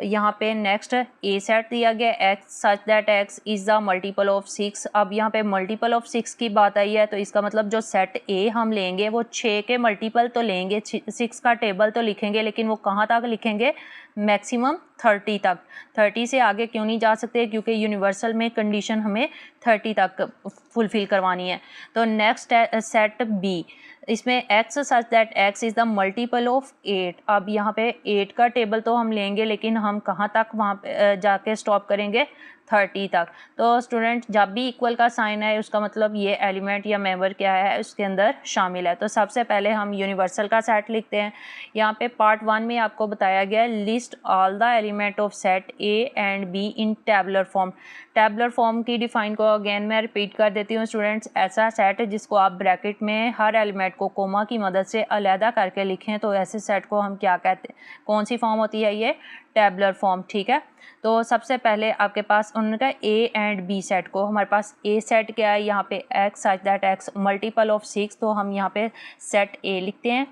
S1: यहाँ पे नेक्स्ट ए सेट दिया गया, x such that x is the multiple of 6। अब यहाँ पे मल्टीपल ऑफ 6 की बात आई है तो इसका मतलब जो सेट ए हम लेंगे वो 6 के मल्टीपल तो लेंगे, 6 का टेबल तो लिखेंगे, लेकिन वो कहाँ तक लिखेंगे, मैक्सिमम 30 तक। 30 से आगे क्यों नहीं जा सकते, क्योंकि यूनिवर्सल में कंडीशन हमें 30 तक फुलफ़िल करवानी है। तो नेक्स्ट सेट बी, इसमें x such that x is the multiple of 8। अब यहाँ पे 8 का टेबल तो हम लेंगे, लेकिन हम कहाँ तक वहाँ पे जाके स्टॉप करेंगे, 30 तक। तो स्टूडेंट जब भी इक्वल का साइन है उसका मतलब ये एलिमेंट या मेंबर क्या है, उसके अंदर शामिल है। तो सबसे पहले हम यूनिवर्सल का सेट लिखते हैं। यहाँ पे पार्ट 1 में आपको बताया गया है, list all the element of set A and be in tabular form. Tabular form की डिफाइन को अगेन मैं रिपीट कर देती हूँ स्टूडेंट्स, ऐसा सेट जिसको आप ब्रैकेट में हर एलिमेंट को कोमा की मदद से अलहदा करके लिखें, तो ऐसे सेट को हम क्या कहते हैं, कौन सी फॉर्म होती है, ये टैबुलर फॉर्म। ठीक है, तो सबसे पहले आपके पास उनका ए एंड बी सेट को, हमारे पास ए सेट क्या है, यहाँ पे x such that x multiple of 6, तो हम यहाँ पे सेट ए लिखते हैं,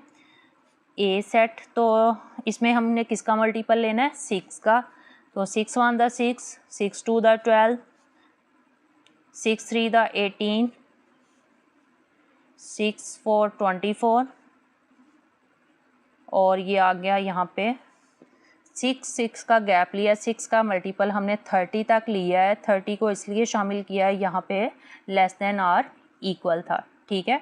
S1: ए सेट। तो इसमें हमने किसका मल्टीपल लेना है, 6 का। तो 6 1 द 6, 6 2 द 12, 6 3 द 18, 6 4 24, और ये आ गया यहाँ पे 6 का गैप लिया, 6 का मल्टीपल हमने 30 तक लिया है। 30 को इसलिए शामिल किया है यहाँ पे लेस देन आर इक्वल था। ठीक है,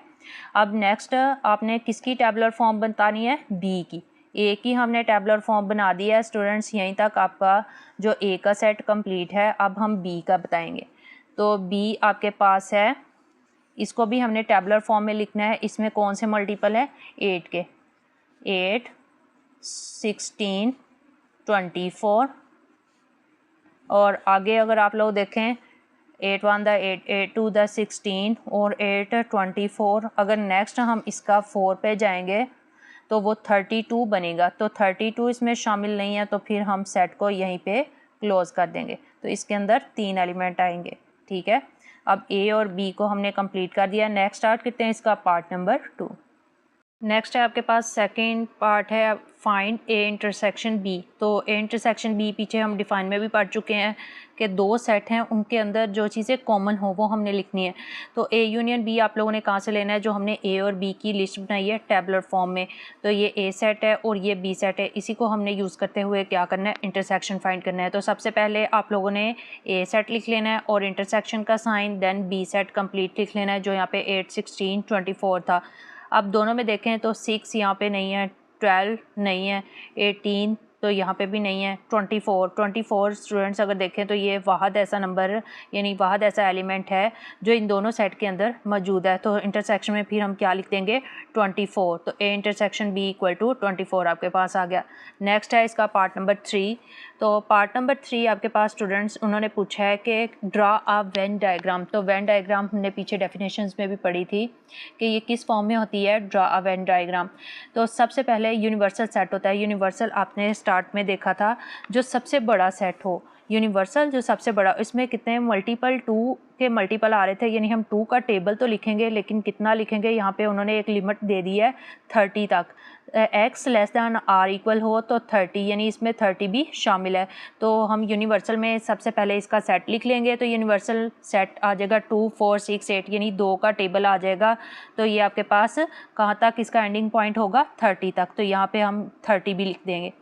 S1: अब नेक्स्ट आपने किसकी टैबुलर फॉर्म बतानी है, बी की। ए की हमने टैबुलर फॉर्म बना दी है स्टूडेंट्स, यहीं तक आपका जो ए का सेट कंप्लीट है। अब हम बी का बताएंगे। तो बी आपके पास है, इसको भी हमने टैबुलर फॉर्म में लिखना है। इसमें कौन से मल्टीपल है, 8 के, 8 16 24 और आगे अगर आप लोग देखें 8 1 द 8 8 2 द 16 और 8 24। अगर नेक्स्ट हम इसका 4 पे जाएंगे तो वो 32 बनेगा। तो 32 इसमें शामिल नहीं है, तो फिर हम सेट को यहीं पे क्लोज कर देंगे। तो इसके अंदर 3 एलिमेंट आएंगे, ठीक है। अब ए और बी को हमने कंप्लीट कर दिया। नेक्स्ट स्टार्ट करते हैं इसका पार्ट नंबर 2। नेक्स्ट है आपके पास सेकंड पार्ट है फाइंड ए इंटरसेक्शन बी। तो ए इंटरसेक्शन बी पीछे हम डिफाइन में भी पढ़ चुके हैं कि दो सेट हैं, उनके अंदर जो चीज़ें कॉमन हो वो हमने लिखनी है। तो ए यूनियन बी आप लोगों ने कहाँ से लेना है, जो हमने ए और बी की लिस्ट बनाई है टेबलर फॉर्म में। तो ये ए सेट है और ये बी सेट है, इसी को हमने यूज़ करते हुए क्या करना है, इंटरसेक्शन फाइंड करना है। तो सबसे पहले आप लोगों ने ए सेट लिख लेना है और इंटरसेक्शन का sign, then B set complete लिख लेना है, जो यहाँ पे 8 16 24 था। अब दोनों में देखें तो 6 यहाँ पे नहीं है, 12 नहीं है, 18 तो यहाँ पे भी नहीं है, 24 स्टूडेंट्स अगर देखें तो ये वाहद ऐसा नंबर यानी वाहद ऐसा एलिमेंट है जो इन दोनों सेट के अंदर मौजूद है। तो इंटरसेक्शन में फिर हम क्या लिख देंगे, 24। तो A intersection B equal to 24 आपके पास आ गया। नेक्स्ट है इसका पार्ट नंबर 3। तो पार्ट नंबर 3 आपके पास स्टूडेंट्स उन्होंने पूछा है कि ड्रा अ वेन डायग्राम। तो वेन डायग्राम हमने पीछे डेफिनेशंस में भी पढ़ी थी कि ये किस फॉर्म में होती है, ड्रा अ वेन डायग्राम। तो सबसे पहले यूनिवर्सल सेट होता है। यूनिवर्सल आपने स्टार्ट में देखा था, जो सबसे बड़ा सेट हो यूनिवर्सल, जो सबसे बड़ा, इसमें कितने मल्टीपल 2 के मल्टीपल आ रहे थे, यानी हम 2 का टेबल तो लिखेंगे लेकिन कितना लिखेंगे, यहाँ पे उन्होंने एक लिमिट दे दी है 30 तक। x less than or equal हो तो 30, यानी इसमें 30 भी शामिल है। तो हम यूनिवर्सल में सबसे पहले इसका सेट लिख लेंगे। तो यूनिवर्सल सेट आ जाएगा 2 4 6 8, यानी 2 का टेबल आ जाएगा। तो ये आपके पास कहाँ तक इसका एंडिंग पॉइंट होगा, 30 तक। तो यहाँ पे हम 30 भी लिख देंगे।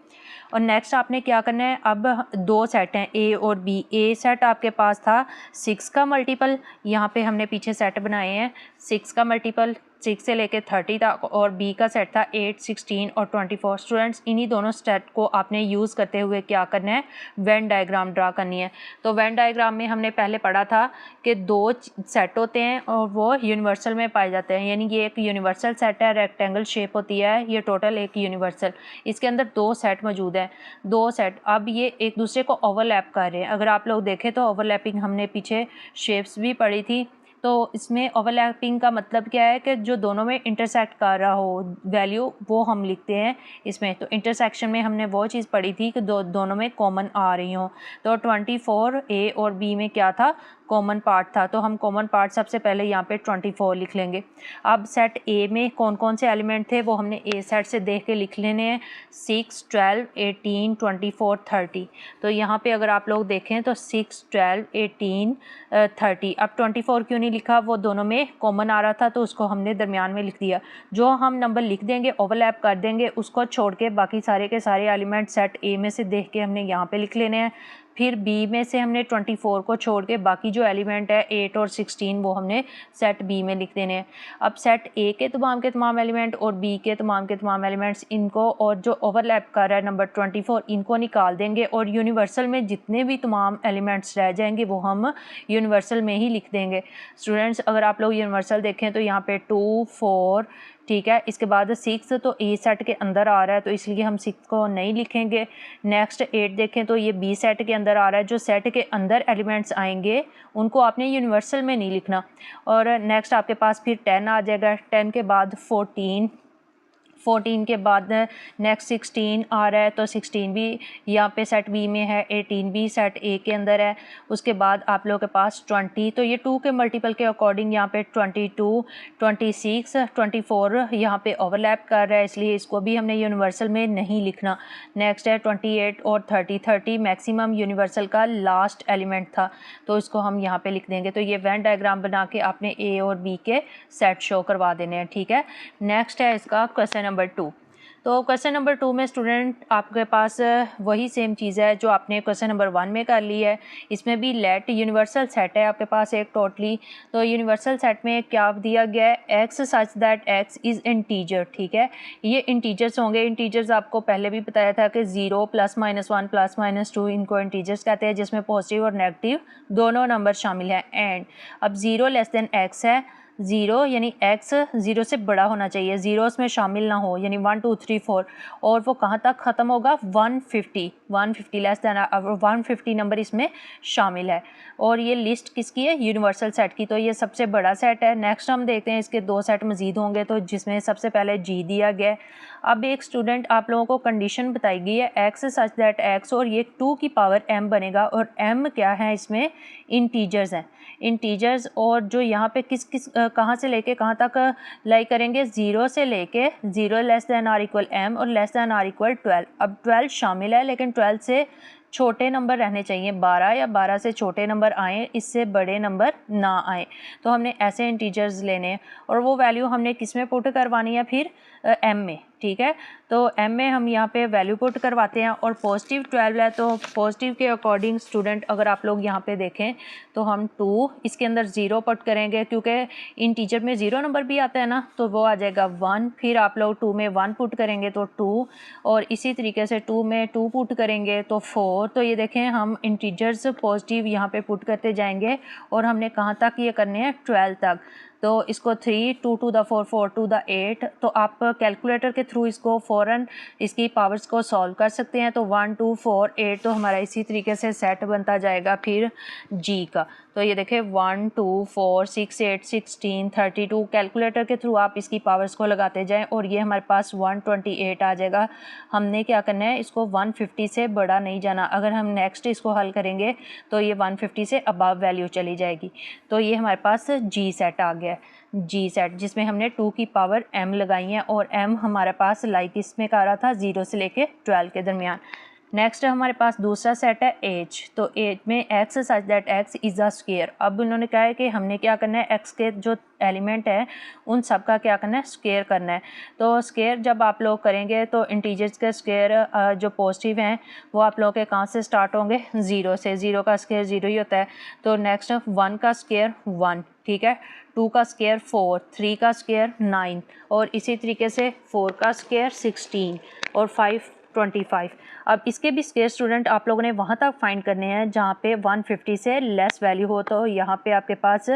S1: और नेक्स्ट आपने क्या करना है, अब दो सेट हैं ए और बी। ए सेट आपके पास था 6 का मल्टीपल, यहाँ पे हमने पीछे सेट बनाए हैं 6 का मल्टीपल 6 से लेके 30 तक, और बी का सेट था 8 16 और 24। स्टूडेंट्स इन्हीं दोनों सेट को आपने यूज़ करते हुए क्या करना है, वेन डायग्राम ड्रा करनी है। तो वेन डायग्राम में हमने पहले पढ़ा था कि 2 सेट होते हैं और वो यूनिवर्सल में पाए जाते हैं, यानी ये एक यूनिवर्सल सेट है, रेक्टेंगल शेप होती है ये टोटल एक यूनिवर्सल। इसके अंदर 2 सेट मौजूद हैं, 2 सेट। अब ये एक दूसरे को ओवरलैप कर रहे हैं। अगर आप लोग देखें तो ओवरलैपिंग हमने पीछे शेप्स भी पढ़ी थी। तो इसमें ओवरलैपिंग का मतलब क्या है कि जो दोनों में इंटरसेक्ट कर रहा हो वैल्यू वो हम लिखते हैं इसमें। तो इंटरसेक्शन में हमने वो चीज़ पढ़ी थी कि दोनों में कॉमन आ रही हों। तो 24 ए और बी में क्या था, कॉमन पार्ट था। तो हम कॉमन पार्ट सबसे पहले यहाँ पे 24 लिख लेंगे। अब सेट ए में कौन कौन से एलिमेंट थे वो हमने ए सेट से देख के लिख लेने हैं, 6 12 18 24 30। तो यहाँ पे अगर आप लोग देखें तो 6 12 18 30। अब 24 क्यों नहीं लिखा, वो दोनों में कॉमन आ रहा था तो उसको हमने दरमियान में लिख दिया। जो हम नंबर लिख देंगे ओवरलैप कर देंगे, उसको छोड़ के बाकी सारे के सारे एलिमेंट सेट ए में से देख के हमने यहाँ पे लिख लेने हैं। फिर बी में से हमने 24 को छोड़ के बाकी जो एलिमेंट है 8 और 16 वो हमने सेट बी में लिख देने हैं। अब सेट ए के तमाम एलिमेंट और बी के तमाम एलिमेंट्स, इनको और जो ओवरलैप कर रहा है नंबर 24, इनको निकाल देंगे और यूनिवर्सल में जितने भी तमाम एलिमेंट्स रह जाएंगे वो हम यूनिवर्सल में ही लिख देंगे। स्टूडेंट्स अगर आप लोग यूनिवर्सल देखें तो यहाँ पे 2 4, ठीक है, इसके बाद 6 तो ए सेट के अंदर आ रहा है तो इसलिए हम 6 को नहीं लिखेंगे। नेक्स्ट 8 देखें तो ये बी सेट के अंदर आ रहा है, जो सेट के अंदर एलिमेंट्स आएंगे उनको आपने यूनिवर्सल में नहीं लिखना। और नेक्स्ट आपके पास फिर 10 आ जाएगा, 10 के बाद 14 के बाद नेक्स्ट 16 आ रहा है तो 16 भी यहाँ पे सेट बी में है, 18 भी सेट ए के अंदर है। उसके बाद आप लोगों के पास 20, तो ये 2 के मल्टीपल के अकॉर्डिंग यहाँ पे 22 26 24 यहाँ पे ओवरलैप कर रहा है, इसलिए इसको भी हमने यूनिवर्सल में नहीं लिखना। नेक्स्ट है 28 और 30 मैक्सिमम यूनिवर्सल का लास्ट एलिमेंट था तो इसको हम यहाँ पे लिख देंगे। तो ये वेन डायग्राम बना के आपने ए और बी के सेट शो करवा देने हैं, ठीक है। नेक्स्ट है इसका क्वेश्चन नंबर 2। तो क्वेश्चन नंबर 2 में स्टूडेंट आपके पास वही सेम चीज़ है जो आपने क्वेश्चन नंबर 1 में कर ली है। इसमें भी लेट यूनिवर्सल सेट है आपके पास एक टोटली। तो यूनिवर्सल सेट में क्या दिया गया है, x such that x is integer, ठीक है। ये इंटीजर्स होंगे। इंटीजर्स आपको पहले भी बताया था कि 0 +-1 +-2 इनको इंटीजर्स कहते हैं, जिसमें पॉजिटिव और नेगेटिव दोनों नंबर शामिल हैं। एंड अब 0 लेस देन एक्स है ज़ीरो यानी x ज़ीरो से बड़ा होना चाहिए, ज़ीरो उसमें शामिल ना हो, यानी 1 2 3 4, और वो कहाँ तक ख़त्म होगा 150 लेस दैन 150 नंबर इसमें शामिल है। और ये लिस्ट किसकी है, यूनिवर्सल सेट की, तो ये सबसे बड़ा सेट है। नेक्स्ट हम देखते हैं इसके 2 सेट मज़ीद होंगे, तो जिसमें सबसे पहले जी दिया गया है। अब एक स्टूडेंट आप लोगों को कंडीशन बताई गई है x सच दैट x, और ये 2 की पावर m बनेगा, और m क्या है इसमें इंटीजर्स हैं, इंटीजर्स। और जो यहाँ पे किस किस कहाँ से लेके कहाँ तक लाई करेंगे, ज़ीरो से लेके zero less than or equal m और लेस दैन आर इक्वल 12। अब 12 शामिल है लेकिन 12 से छोटे नंबर रहने चाहिए, 12 या 12 से छोटे नंबर आए, इससे बड़े नंबर ना आए। तो हमने ऐसे इंटीजर्स लेने हैं, और वो वैल्यू हमने किस में पुट करवानी है, फिर m में, ठीक है। तो m में हम यहाँ पे वैल्यू पुट करवाते हैं, और पॉजिटिव 12 है, तो पॉजिटिव के अकॉर्डिंग स्टूडेंट अगर आप लोग यहाँ पे देखें तो हम 2 इसके अंदर 0 पुट करेंगे, क्योंकि इंटीजर में 0 नंबर भी आता है ना, तो वो आ जाएगा 1। फिर आप लोग 2 में 1 पुट करेंगे तो 2, और इसी तरीके से 2 में 2 पुट करेंगे तो 4। तो ये देखें हम इंटीजर्स पॉजिटिव यहाँ पे पुट करते जाएंगे, और हमने कहाँ तक ये करने हैं, 12 तक। तो इसको 3 2 टू द 4 4 टू द 8, तो आप कैलकुलेटर के थ्रू इसको फ़ौरन इसकी पावर्स को सॉल्व कर सकते हैं। तो 1 2 4 8, तो हमारा इसी तरीके से सेट बनता जाएगा फिर जी का। तो ये देखें 1 2 4 6 8 16 32, कैलकुलेटर के थ्रू आप इसकी पावर्स को लगाते जाएं, और ये हमारे पास 128 आ जाएगा। हमने क्या करना है, इसको 150 से बड़ा नहीं जाना। अगर हम नेक्स्ट इसको हल करेंगे तो ये 150 से अबव वैल्यू चली जाएगी। तो ये हमारे पास जी सेट आ गया, जी सेट, जिसमें हमने 2 की पावर m लगाई है, और m हमारे पास लाइक इसमें का रहा था 0 से लेके 12 के दरमियान। नेक्स्ट हमारे पास दूसरा सेट है एज, तो एज में x such that x is a square. अब उन्होंने कहा है कि हमने क्या करना है, x के जो एलिमेंट है उन सब का क्या करना है, स्क्वायर करना है। तो स्क्वायर जब आप लोग करेंगे तो इंटीजर्स के स्क्वायर जो पॉजिटिव हैं वो आप लोगों के कहाँ से स्टार्ट होंगे, 0 से। 0 का स्क्वायर 0 ही होता है। तो नेक्स्ट 1 का स्क्वायर 1, ठीक है, 2 का स्क्वायर 4, 3 का स्क्वायर 9, और इसी तरीके से 4 का स्क्वायर 16, और 5 25। अब इसके भी स्क्वायर स्टूडेंट आप लोगों ने वहाँ तक फाइंड करने हैं जहाँ पे 150 से लेस वैल्यू हो। तो यहाँ पे आपके पास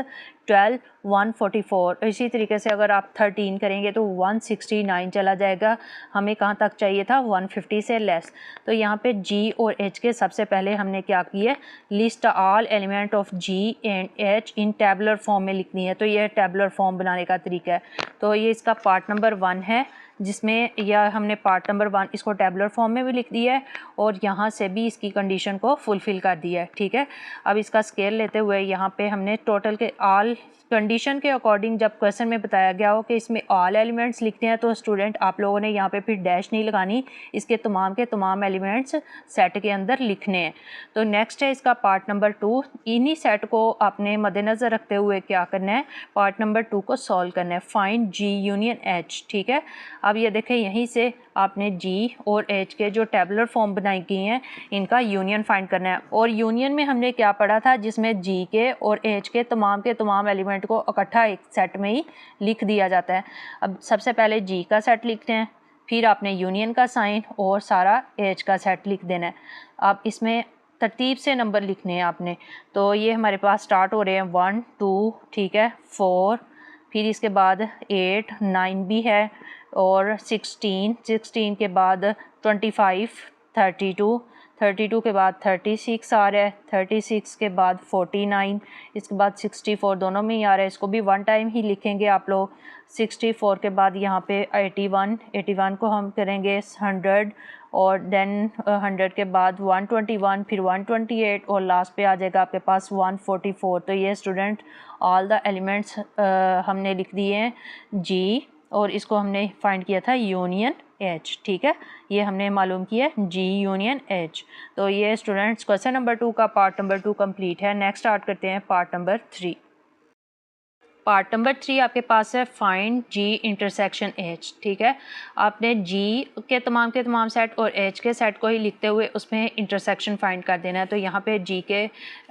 S1: 12 144, इसी तरीके से अगर आप 13 करेंगे तो 169 चला जाएगा। हमें कहाँ तक चाहिए था, 150 से लेस। तो यहाँ पे जी और एच के सबसे पहले हमने क्या किया, list all element of G and H in tabular form में लिखनी है। तो ये टेबुलर फॉर्म बनाने का तरीका है। तो ये इसका पार्ट नंबर 1 है, जिसमें यह हमने पार्ट नंबर 1 इसको टेबुलर फॉर्म में भी लिख दिया है, और यहाँ से भी इसकी कंडीशन को फुलफ़िल कर दिया है, ठीक है। अब इसका स्केल लेते हुए यहाँ पे हमने टोटल के ऑल कंडीशन के अकॉर्डिंग जब क्वेश्चन में बताया गया हो कि इसमें ऑल एलिमेंट्स लिखते हैं, तो स्टूडेंट आप लोगों ने यहाँ पे फिर डैश नहीं लगानी, इसके तमाम के तमाम एलिमेंट्स सेट के अंदर लिखने हैं। तो नेक्स्ट है इसका पार्ट नंबर 2। इन्हीं सेट को आपने मद्देनज़र रखते हुए क्या करना है, पार्ट नंबर 2 को सॉल्व करना है, फाइंड जी यूनियन एच, ठीक है। अब ये देखें यहीं से आपने जी और एच के जो टेबुलर फॉर्म बनाई गई हैं इनका यूनियन फाइंड करना है। और यूनियन में हमने क्या पढ़ा था, जिसमें जी के और एच के तमाम एलिमेंट को इकट्ठा एक सेट में ही लिख दिया जाता है। अब सबसे पहले जी का सेट लिखते हैं, फिर आपने यूनियन का साइन और सारा एच का सेट लिख देना है। अब इसमें तरतीब से नंबर लिखने हैं आपने। तो ये हमारे पास स्टार्ट हो रहे हैं 1 2, ठीक है, 4, फिर इसके बाद 8 9 भी है, और 16 के बाद 25 32 के बाद 36 आ रहा है, 36 के बाद 49, इसके बाद 64 दोनों में ही आ रहा है, इसको भी वन टाइम ही लिखेंगे आप लोग। 64 के बाद यहाँ पे 81 को हम करेंगे 100, और देन 100 के बाद 121, फिर 128, और लास्ट पे आ जाएगा आपके पास 144। तो ये स्टूडेंट ऑल द एलिमेंट्स हमने लिख दिए हैं जी, और इसको हमने फाइंड किया था यूनियन एच, ठीक है। ये हमने मालूम किया जी यूनियन एच। तो ये स्टूडेंट्स क्वेश्चन नंबर 2 का पार्ट नंबर 2 कंप्लीट है। नेक्स्ट स्टार्ट करते हैं पार्ट नंबर 3। पार्ट नंबर 3 आपके पास है फाइंड जी इंटरसेक्शन एच, ठीक है। आपने जी के तमाम सेट और एच के सेट को ही लिखते हुए उसमें इंटरसेक्शन फाइंड कर देना है। तो यहाँ पे जी के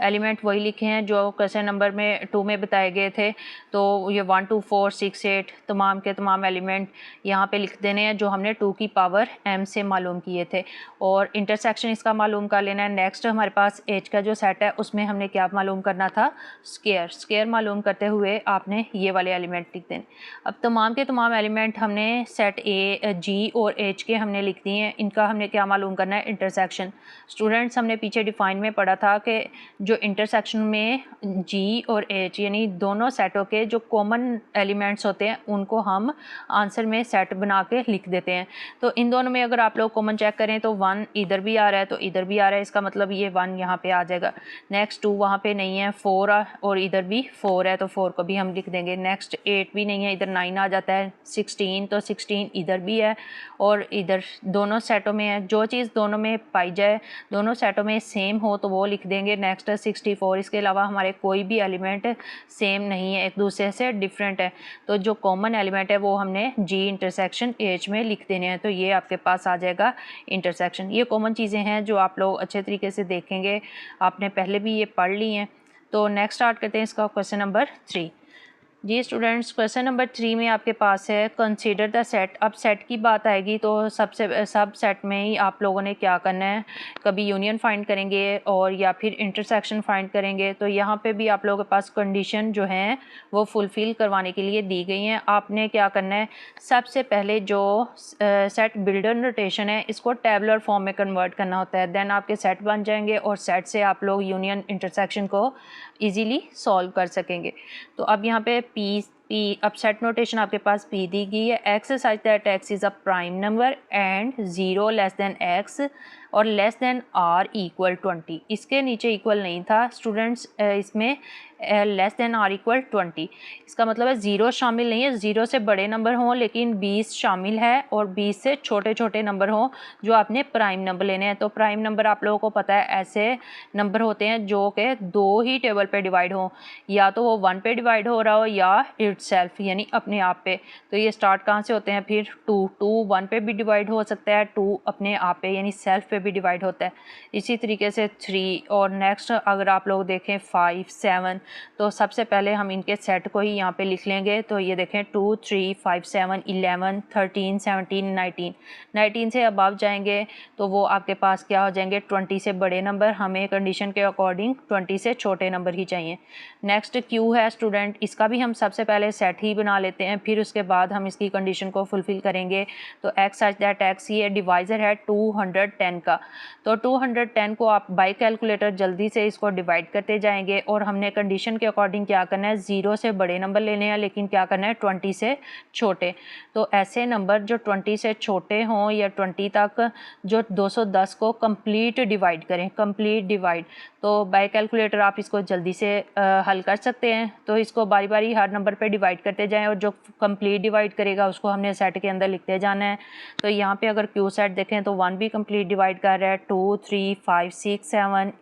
S1: एलिमेंट वही लिखे हैं जो क्वेश्चन नंबर में 2 में बताए गए थे। तो ये 1 2 4 6 8 तमाम के तमाम एलिमेंट यहाँ पे लिख देने हैं जो हमने 2 की पावर m से मालूम किए थे, और इंटरसेक्शन इसका मालूम कर लेना है। नेक्स्ट हमारे पास एच का जो सेट है उसमें हमने क्या मालूम करना था, स्क्वायर मालूम करते हुए आप आपने ये वाले एलिमेंट लिख देने। अब तमाम के तमाम एलिमेंट हमने सेट ए जी और एच के हमने लिख दिए हैं। इनका हमने क्या मालूम करना है, इंटरसेक्शन। स्टूडेंट्स हमने पीछे डिफाइन में पढ़ा था कि जो इंटरसेक्शन में जी और एच यानी दोनों सेटों के जो कॉमन एलिमेंट्स होते हैं उनको हम आंसर में सेट बना के लिख देते हैं। तो इन दोनों में अगर आप लोग कॉमन चेक करें तो 1 इधर भी आ रहा है तो इधर भी आ रहा है, इसका मतलब ये 1 यहाँ पे आ जाएगा। नेक्स्ट 2 वहाँ पे नहीं है, 4 और इधर भी 4 है तो 4 को भी हम लिख देंगे। नेक्स्ट 8 भी नहीं है, इधर 9 आ जाता है। 16 तो 16 इधर भी है और इधर दोनों सेटों में है। जो चीज़ दोनों में पाई जाए, दोनों सेटों में सेम हो तो वो लिख देंगे। नेक्स्ट 64, इसके अलावा हमारे कोई भी एलिमेंट सेम नहीं है, एक दूसरे से डिफरेंट है, तो जो कॉमन एलिमेंट है वो हमने जी इंटरसेक्शन एच में लिख देने हैं। तो ये आपके पास आ जाएगा इंटरसेक्शन। ये कॉमन चीज़ें हैं जो आप लोग अच्छे तरीके से देखेंगे, आपने पहले भी ये पढ़ ली हैं। तो नेक्स्ट स्टार्ट करते हैं इसका क्वेश्चन नंबर 3। जी स्टूडेंट्स, क्वेश्चन नंबर 3 में आपके पास है कंसीडर द सेट। अब सेट की बात आएगी तो सब सेट में ही आप लोगों ने क्या करना है, कभी यूनियन फाइंड करेंगे और या फिर इंटरसेक्शन फाइंड करेंगे। तो यहाँ पे भी आप लोगों के पास कंडीशन जो है वो फुलफ़िल करवाने के लिए दी गई हैं। आपने क्या करना है, सबसे पहले जो सेट बिल्डर नोटेशन है इसको टेबुलर फॉर्म में कन्वर्ट करना होता है, देन आपके सेट बन जाएंगे और सेट से आप लोग यूनियन इंटरसेक्शन को ईजीली सॉल्व कर सकेंगे। तो अब यहाँ पे पी अब सेट नोटेशन आपके पास पी दी गई है। X such that x is a prime number and 0 less than x और लेस देन आर इक्वल 20। इसके नीचे इक्वल नहीं था स्टूडेंट्स, इसमें लेस देन आर इक्वल 20, इसका मतलब है 0 शामिल नहीं है। 0 से बड़े नंबर हों लेकिन 20 शामिल है और 20 से छोटे छोटे नंबर हों जो आपने प्राइम नंबर लेने हैं। तो प्राइम नंबर आप लोगों को पता है ऐसे नंबर होते हैं जो कि 2 ही टेबल पे डिवाइड हों, या तो वो 1 पे डिवाइड हो रहा हो या इटसेल्फ यानी अपने आप पे। तो ये स्टार्ट कहाँ से होते हैं, फिर 2 1 पे भी डिवाइड हो सकता है, 2 अपने आप पे यानी सेल्फ पे भी डिवाइड होता है। इसी तरीके से 3 और नेक्स्ट अगर आप लोग देखें 5 7, तो सबसे पहले हम इनके सेट को ही यहाँ पे लिख लेंगे। तो ये देखें 2 3 5 7 11 13 17 19, 19 से अबव जाएंगे तो वो आपके पास क्या हो जाएंगे, 20 से बड़े नंबर। हमें कंडीशन के अकॉर्डिंग 20 से छोटे नंबर ही चाहिए। नेक्स्ट क्यू है स्टूडेंट, इसका भी हम सबसे पहले सेट ही बना लेते हैं, फिर उसके बाद हम इसकी कंडीशन को फुलफिल करेंगे। तो एक्स सच दैट एक्स, ये डिवाइज़र है 210 का। तो 210 को आप बाय कैलकुलेटर जल्दी से इसको डिवाइड करते जाएंगे और हमने कंडीशन के अकॉर्डिंग क्या करना है, 0 से बड़े नंबर लेने हैं लेकिन क्या करना है 20 से छोटे। तो ऐसे नंबर जो 20 से छोटे हों या 20 तक जो 210 को कंप्लीट डिवाइड करें, कंप्लीट डिवाइड। तो बाय कैलकुलेटर आप इसको जल्दी से हल कर सकते हैं। तो इसको बारी बारी हर नंबर पे डिवाइड करते जाएं और जो कंप्लीट डिवाइड करेगा उसको हमने सेट के अंदर लिखते जाना है। तो यहाँ पे अगर क्यू सेट देखें तो 1 भी कंप्लीट डिवाइड कर रहा है, 2 3 5 6 7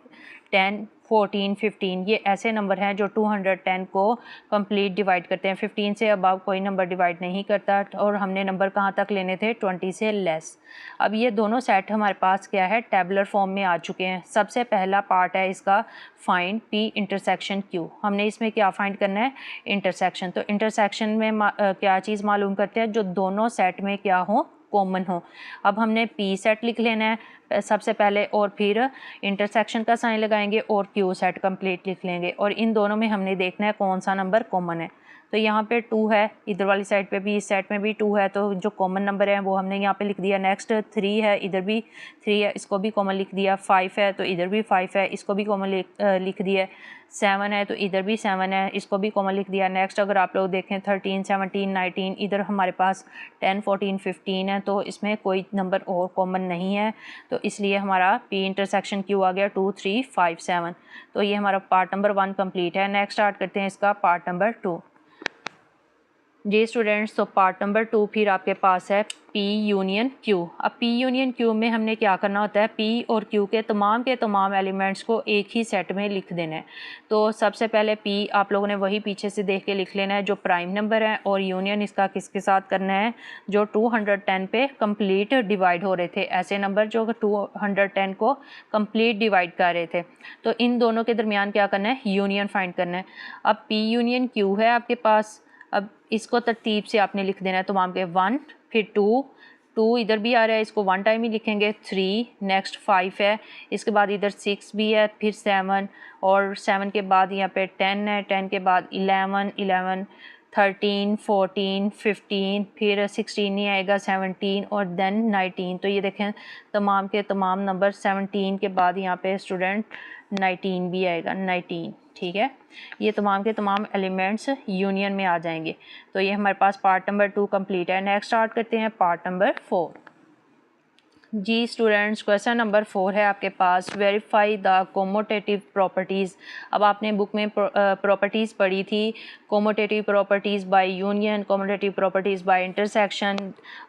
S1: 10 14 15, ये ऐसे नंबर हैं जो 210 को कंप्लीट डिवाइड करते हैं। 15 से अबव कोई नंबर डिवाइड नहीं करता और हमने नंबर कहाँ तक लेने थे, 20 से लेस। अब ये दोनों सेट हमारे पास क्या है, टेबुलर फॉर्म में आ चुके हैं। सबसे पहला पार्ट है इसका फाइंड पी इंटरसेक्शन क्यू। हमने इसमें क्या फाइंड करना है, इंटरसेक्शन। तो इंटरसेक्शन में क्या चीज़ मालूम करते हैं, जो दोनों सेट में क्या हो, कॉमन हो। अब हमने पी सेट लिख लेना है सबसे पहले और फिर इंटरसेक्शन का साइन लगाएंगे और क्यू सेट कंप्लीट लिख लेंगे और इन दोनों में हमने देखना है कौन सा नंबर कॉमन है। तो यहाँ पे 2 है, इधर वाली साइड पे भी, इस सेट में भी 2 है, तो जो कॉमन नंबर है वो हमने यहाँ पे लिख दिया। नेक्स्ट 3 है, इधर भी 3 है, इसको भी कॉमन लिख दिया। 5 है तो इधर भी 5 है, इसको भी कॉमन लिख दिया। 7 है तो इधर भी 7 है, इसको भी कॉमन लिख दिया। नेक्स्ट अगर आप लोग देखें 13 17 19, इधर हमारे पास 10 14 15 है, तो इसमें कोई नंबर और कॉमन नहीं है, तो इसलिए हमारा पी इंटरसेक्शन क्यू आ गया 2 3 5 7। तो ये हमारा पार्ट नंबर 1 कंप्लीट है। नेक्स्ट स्टार्ट करते हैं इसका पार्ट नंबर 2। जी स्टूडेंट्स, तो पार्ट नंबर 2 फिर आपके पास है P यूनियन Q। अब P यूनियन Q में हमने क्या करना होता है, P और Q के तमाम एलिमेंट्स को एक ही सेट में लिख देना है। तो सबसे पहले P आप लोगों ने वही पीछे से देख के लिख लेना है जो प्राइम नंबर है, और यूनियन इसका किसके साथ करना है, जो 210 पे कंप्लीट डिवाइड हो रहे थे, ऐसे नंबर जो 210 को कंप्लीट डिवाइड कर रहे थे। तो इन दोनों के दरमियान क्या करना है, यूनियन फाइंड करना है। अब P यूनियन Q है आपके पास। अब इसको तरतीब से आपने लिख देना है तमाम के 1 फिर 2 2 इधर भी आ रहा है, इसको 1 टाइम ही लिखेंगे। 3, नेक्स्ट 5 है, इसके बाद इधर 6 भी है, फिर 7 और 7 के बाद यहाँ पे 10 है, 10 के बाद 11, 13, 14, 15, फिर 16 नहीं आएगा, 17 और देन 19। तो ये देखें तमाम के तमाम नंबर 17 के बाद यहाँ पे स्टूडेंट 19 भी आएगा, 19। ठीक है, ये तमाम के तमाम एलिमेंट्स यूनियन में आ जाएंगे। तो ये हमारे पास पार्ट नंबर 2 कंप्लीट है। नेक्स्ट स्टार्ट करते हैं पार्ट नंबर 4। जी स्टूडेंट्स, क्वेश्चन नंबर 4 है आपके पास, वेरीफाई द कोमोटेटिव प्रॉपर्टीज़। अब आपने बुक में प्रॉपर्टीज़ पढ़ी थी, commutative properties by union, commutative properties by intersection,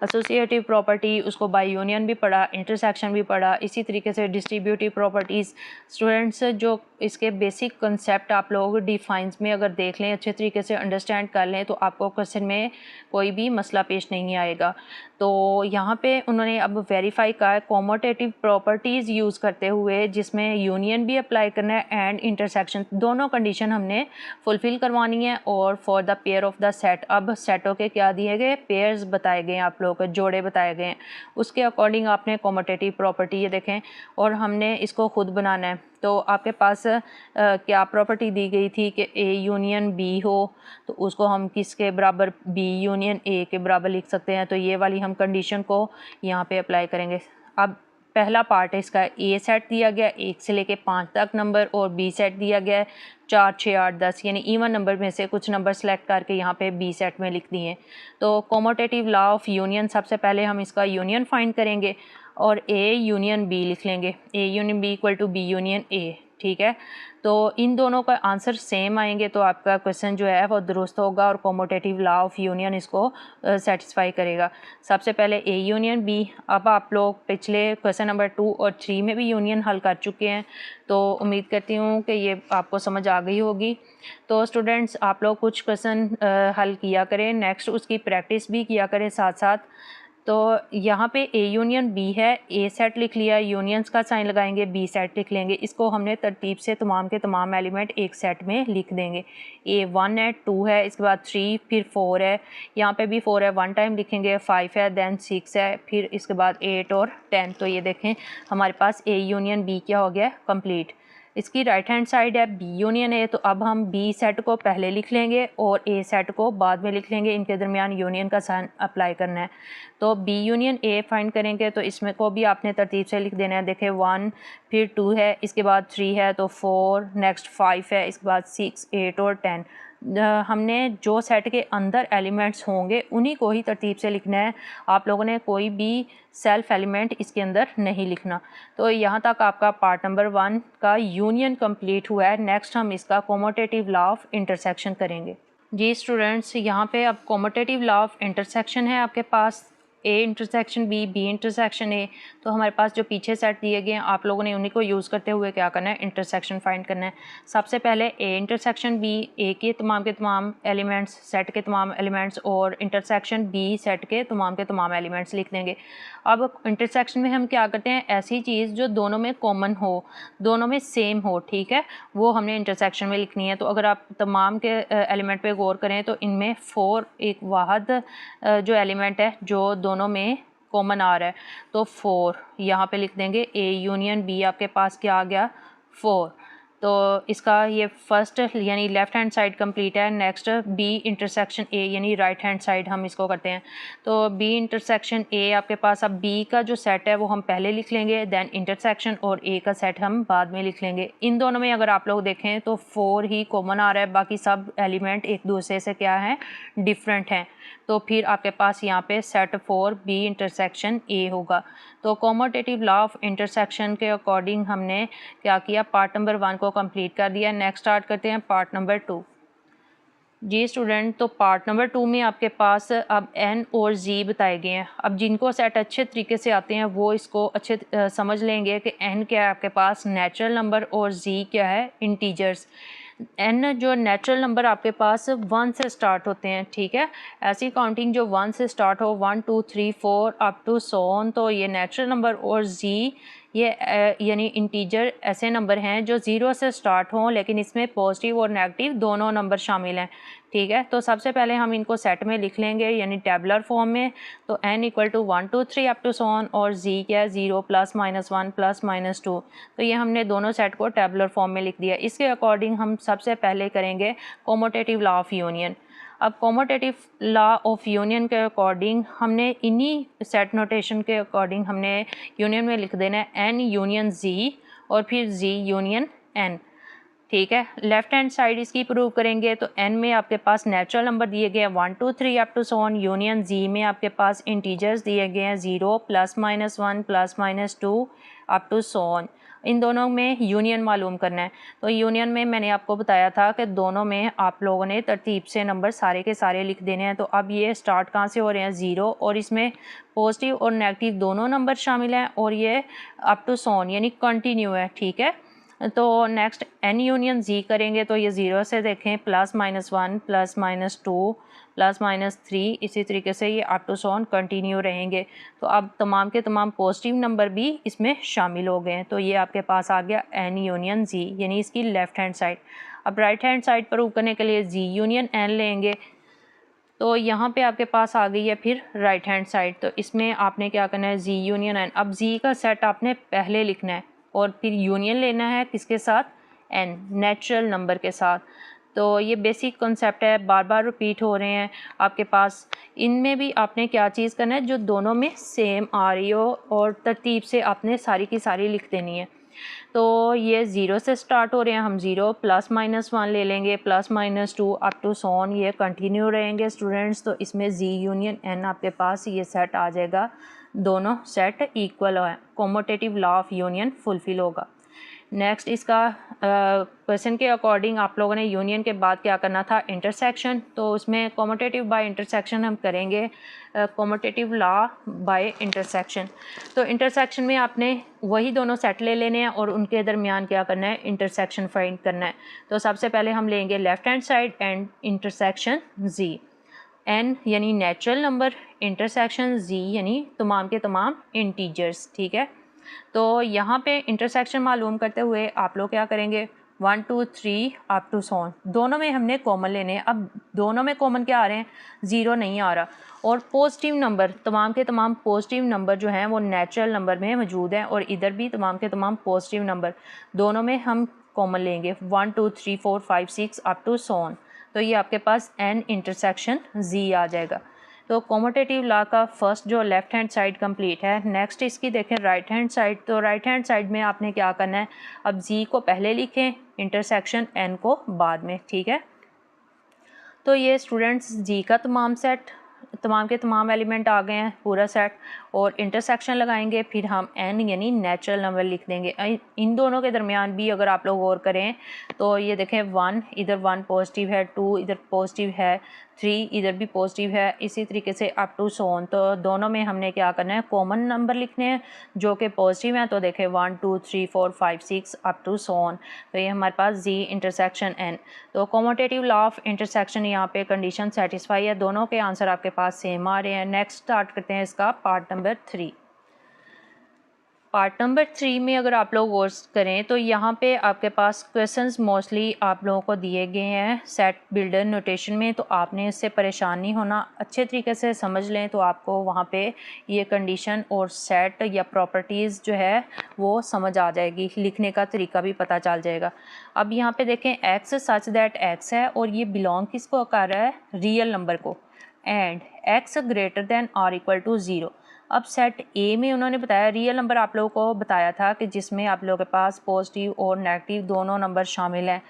S1: associative property उसको बाय यूनियन भी पढ़ा, इंटरसेक्शन भी पढ़ा। इसी तरीके से डिस्ट्रीब्यूटिव प्रॉपर्टीज़। स्टूडेंट्स जो इसके बेसिक कंसेप्ट आप लोग डिफाइंस में अगर देख लें, अच्छे तरीके से अंडरस्टैंड कर लें, तो आपको क्वेश्चन में कोई भी मसला पेश नहीं आएगा। तो यहाँ पे उन्होंने अब वेरीफाई का कोमोटेटिव प्रॉपर्टीज़ यूज़ करते हुए, जिसमें यूनियन भी अप्लाई करना है एंड इंटरसेक्शन, दोनों कंडीशन हमने फुलफ़िल करवानी है। और for the pair of the set, अब सेटों के क्या दिए गए, पेयर्स बताए गए हैं, आप लोगों को जोड़े बताए गए हैं, उसके अकॉर्डिंग आपने कोमोटेटिव प्रॉपर्टी ये देखें और हमने इसको खुद बनाना है। तो आपके पास क्या प्रॉपर्टी दी गई थी कि ए यूनियन बी हो, तो उसको हम किसके बराबर, बी यूनियन ए के बराबर लिख सकते हैं। तो ये वाली हम कंडीशन को यहाँ पे अप्लाई करेंगे। अब पहला पार्ट है इसका, ए सेट दिया गया 1 से लेके 5 तक नंबर, और बी सेट दिया गया है 4, 6, 8, 10, यानी इवन नंबर में से कुछ नंबर सेलेक्ट करके यहाँ पे बी सेट में लिख दिए। तो कोमोटेटिव लॉ ऑफ यूनियन, सबसे पहले हम इसका यूनियन फाइंड करेंगे और ए यूनियन बी लिख लेंगे, A union B equal to B union A. ठीक है, तो इन दोनों का आंसर सेम आएंगे तो आपका क्वेश्चन जो है वो दुरुस्त होगा और कोमोटेटिव लॉ ऑफ यूनियन इसको सेटिस्फाई करेगा। सबसे पहले ए यूनियन बी। अब आप लोग पिछले क्वेश्चन नंबर 2 और 3 में भी यूनियन हल कर चुके हैं, तो उम्मीद करती हूँ कि ये आपको समझ आ गई होगी। तो स्टूडेंट्स आप लोग कुछ क्वेश्चन हल किया करें, नेक्स्ट उसकी प्रैक्टिस भी किया करें साथ साथ। तो यहाँ पे ए यूनियन बी है, ए सेट लिख लिया, यूनियंस का साइन लगाएंगे, बी सेट लिख लेंगे। इसको हमने तरतीब से तमाम के तमाम एलिमेंट एक सेट में लिख देंगे। ए 1 है, 2 है, इसके बाद 3, फिर 4 है, यहाँ पे भी 4 है, 1 टाइम लिखेंगे, 5 है, देन 6 है, फिर इसके बाद 8 और 10। तो ये देखें हमारे पास ए यूनियन बी क्या हो गया, कंप्लीट। इसकी राइट हैंड साइड है बी यूनियन ए, तो अब हम बी सेट को पहले लिख लेंगे और ए सेट को बाद में लिख लेंगे, इनके दरमियान यूनियन का साइन अप्लाई करना है। तो बी यूनियन ए फाइंड करेंगे तो इसमें को भी आपने तरतीब से लिख देना है। देखें 1, फिर 2 है, इसके बाद 3 है, तो 4, नेक्स्ट 5 है, इसके बाद 6, 8 और 10। हमने जो सेट के अंदर एलिमेंट्स होंगे उन्हीं को ही तरतीब से लिखना है। आप लोगों ने कोई भी सेल्फ एलिमेंट इसके अंदर नहीं लिखना। तो यहाँ तक आपका पार्ट नंबर 1 का यूनियन कंप्लीट हुआ है। नेक्स्ट हम इसका कोमोटेटिव लॉ ऑफ इंटरसेक्शन करेंगे। जी स्टूडेंट्स, यहाँ पे अब कोमोटेटिव लॉ ऑफ इंटरसेक्शन है आपके पास, A intersection B, B intersection A. तो हमारे पास जो पीछे सेट दिए गए हैं आप लोगों ने उन्हीं को यूज़ करते हुए क्या करना है, इंटरसेक्शन फाइंड करना है। सबसे पहले ए इंटरसेक्शन बी, ए के तमाम एलिमेंट्स, सेट के तमाम एलिमेंट्स, और इंटरसेक्शन बी सेट के तमाम एलिमेंट्स लिख देंगे। अब इंटरसेक्शन में हम क्या करते हैं, ऐसी चीज़ जो दोनों में कॉमन हो, दोनों में सेम हो, ठीक है, वो हमने इंटरसेक्शन में लिखनी है। तो अगर आप तमाम के एलिमेंट पे गौर करें तो इनमें 4 एक वाहद जो एलिमेंट है जो दोनों में कॉमन आ रहा है, तो 4 यहाँ पे लिख देंगे। ए यूनियन बी आपके पास क्या आ गया, 4। तो इसका ये फर्स्ट यानी लेफ़्ट हैंड साइड कंप्लीट है। नेक्स्ट बी इंटरसेक्शन ए यानी राइट हैंड साइड हम इसको करते हैं। तो बी इंटरसेक्शन ए आपके पास, अब बी का जो सेट है वो हम पहले लिख लेंगे, देन इंटरसेक्शन और ए का सेट हम बाद में लिख लेंगे। इन दोनों में अगर आप लोग देखें तो 4 ही कॉमन आ रहा है, बाकी सब एलिमेंट एक दूसरे से क्या है, डिफरेंट हैं। तो फिर आपके पास यहाँ पे सेट 4 बी इंटरसेक्शन ए होगा। तो कोमोटेटिव लॉ ऑफ इंटरसेक्शन के अकॉर्डिंग हमने क्या किया, पार्ट नंबर 1 को कंप्लीट कर दिया। नेक्स्ट स्टार्ट करते हैं पार्ट नंबर 2। जी स्टूडेंट, तो पार्ट नंबर 2 में आपके पास अब एन और जी बताए गए हैं। अब जिनको सेट अच्छे तरीके से आते हैं वो इसको अच्छे समझ लेंगे कि एन क्या है आपके पास, नेचुरल नंबर, और जी क्या है, इंटीजर्स। एन जो नेचुरल नंबर आपके पास 1 से स्टार्ट होते हैं, ठीक है, ऐसी काउंटिंग जो 1 से स्टार्ट हो, 1 2 3 4 अप टू सो ऑन, तो ये नेचुरल नंबर। और जी ये यानी इंटीजर ऐसे नंबर हैं जो 0 से स्टार्ट हों लेकिन इसमें पॉजिटिव और नेगेटिव दोनों नंबर शामिल हैं, ठीक है। तो सबसे पहले हम इनको सेट में लिख लेंगे यानी टेबुलर फॉर्म में। तो n equal to 1 2 3 up to so on और z क्या है 0 प्लस माइनस 1 प्लस माइनस 2। तो ये हमने दोनों सेट को टेबुलर फॉर्म में लिख दिया। इसके अकॉर्डिंग हम सबसे पहले करेंगे कॉम्यूटेटिव लॉ ऑफ यूनियन। अब कॉम्यूटेटिव लॉ ऑफ यूनियन के अकॉर्डिंग हमने इन्हीं सेट नोटेशन के अकॉर्डिंग हमने यूनियन में लिख देना है n यूनियन z और फिर z यूनियन n। ठीक है। लेफ्ट हैंड साइड इसकी प्रूव करेंगे तो n में आपके पास नेचुरल नंबर दिए गए हैं 1 2 3 up to so on union z में आपके पास इंटीजर्स दिए गए हैं 0 plus minus 1 plus minus 2 up to so on. इन दोनों में यूनियन मालूम करना है। तो यूनियन में मैंने आपको बताया था कि दोनों में आप लोगों ने तरतीब से नंबर सारे के सारे लिख देने हैं। तो अब ये स्टार्ट कहाँ से हो रहे हैं 0 और इसमें पॉजिटिव और नेगेटिव दोनों नंबर शामिल हैं और ये अप टू सो ऑन यानी कंटिन्यू है। ठीक है। तो नेक्स्ट n यूनियन z करेंगे तो ये 0 से देखें plus minus 1 plus minus 2 plus minus 3 इसी तरीके से ये up to so on continue रहेंगे। तो अब तमाम के तमाम पॉजिटिव नंबर भी इसमें शामिल हो गए हैं। तो ये आपके पास आ गया n यूनियन z यानी इसकी लेफ़्ट हैंड साइड। अब राइट हैंड साइड प्रूव करने के लिए z यूनियन n लेंगे। तो यहाँ पे आपके पास आ गई है फिर राइट हैंड साइड। तो इसमें आपने क्या करना है z यूनियन n। अब z का सेट आपने पहले लिखना है और फिर यूनियन लेना है किसके साथ n नेचुरल नंबर के साथ। तो ये बेसिक कॉन्सेप्ट है, बार बार रिपीट हो रहे हैं आपके पास। इनमें भी आपने क्या चीज़ करना है जो दोनों में सेम आ रही हो और तरतीब से आपने सारी की सारी लिख देनी है। तो ये 0 से स्टार्ट हो रहे हैं, हम 0 प्लस माइनस 1 ले लेंगे plus minus 2 up to so on, ये कंटिन्यू रहेंगे स्टूडेंट्स। तो इसमें z यूनियन n आपके पास ये सेट आ जाएगा, दोनों सेट इक्वल है, commutative law of union fulfil होगा। नेक्स्ट इसका क्वेश्चन के अकॉर्डिंग आप लोगों ने यूनियन के बाद क्या करना था इंटरसेक्शन। तो उसमें कॉम्यूटेटिव बाय इंटरसेक्शन हम करेंगे, कॉम्यूटेटिव लॉ बाय इंटरसेक्शन। तो इंटरसेक्शन में आपने वही दोनों सेट ले लेने हैं और उनके दरमियान क्या करना है इंटरसेक्शन फाइंड करना है। तो सबसे पहले हम लेंगे left hand side and intersection z, n यानी नेचुरल नंबर, इंटरसेक्शन z यानी तमाम के तमाम इंटीजर्स। ठीक है। तो यहाँ पे इंटरसेक्शन मालूम करते हुए आप लोग क्या करेंगे 1 2 3 अप टू सो ऑन, दोनों में हमने कॉमन लेने हैं। अब दोनों में कॉमन क्या आ रहे हैं 0 नहीं आ रहा और पॉजिटिव नंबर तमाम के तमाम पॉजिटिव नंबर जो हैं वो नेचुरल नंबर में मौजूद हैं और इधर भी तमाम के तमाम पॉजिटिव नंबर, दोनों में हम कॉमन लेंगे 1 2 3 4 5 6 अप टू सो ऑन। तो ये आपके पास n इंटरसेक्शन z आ जाएगा। तो कॉम्यूटेटिव लॉ का फर्स्ट जो लेफ्ट हैंड साइड कंप्लीट है। नेक्स्ट इसकी देखें राइट हैंड साइड। तो राइट हैंड साइड में आपने क्या करना है, अब z को पहले लिखें, इंटरसेक्शन n को बाद में। ठीक है। तो ये स्टूडेंट्स g का तमाम सेट, तमाम के तमाम एलिमेंट आ गए हैं पूरा सेट, और इंटरसेक्शन लगाएंगे, फिर हम n यानी नेचुरल नंबर लिख देंगे। इन दोनों के दरमियान भी अगर आप लोग गौर करें तो ये देखें 1 इधर 1 पॉजिटिव है, 2 इधर पॉजिटिव है, 3 इधर भी पॉजिटिव है, इसी तरीके से अप टू सो ऑन। तो दोनों में हमने क्या करना है कॉमन नंबर लिखने हैं जो कि पॉजिटिव हैं। तो देखें 1 2 3 4 5 6 अप टू सो ऑन। तो ये हमारे पास z इंटरसेक्शन n। तो कॉम्यूटेटिव लॉ ऑफ इंटरसेक्शन यहाँ पे कंडीशन सेटिस्फाई है, दोनों के आंसर आपके पास सेम आ रहे हैं। नेक्स्ट स्टार्ट करते हैं इसका पार्ट नंबर 3। पार्ट नंबर 3 में अगर आप लोग गौर करें तो यहाँ पे आपके पास क्वेश्चंस मोस्टली आप लोगों को दिए गए हैं सेट बिल्डर नोटेशन में। तो आपने इससे परेशान नहीं होना, अच्छे तरीके से समझ लें तो आपको वहाँ पे ये कंडीशन और सेट या प्रॉपर्टीज़ जो है वो समझ आ जाएगी, लिखने का तरीका भी पता चल जाएगा। अब यहाँ पे देखें x सच दैट x है और ये बिलोंग किसको कर रहा है रियल नंबर को, and x greater than or equal to 0। अब सेट ए में उन्होंने बताया रियल नंबर, आप लोगों को बताया था कि जिसमें आप लोगों के पास पॉजिटिव और नेगेटिव दोनों नंबर शामिल हैं,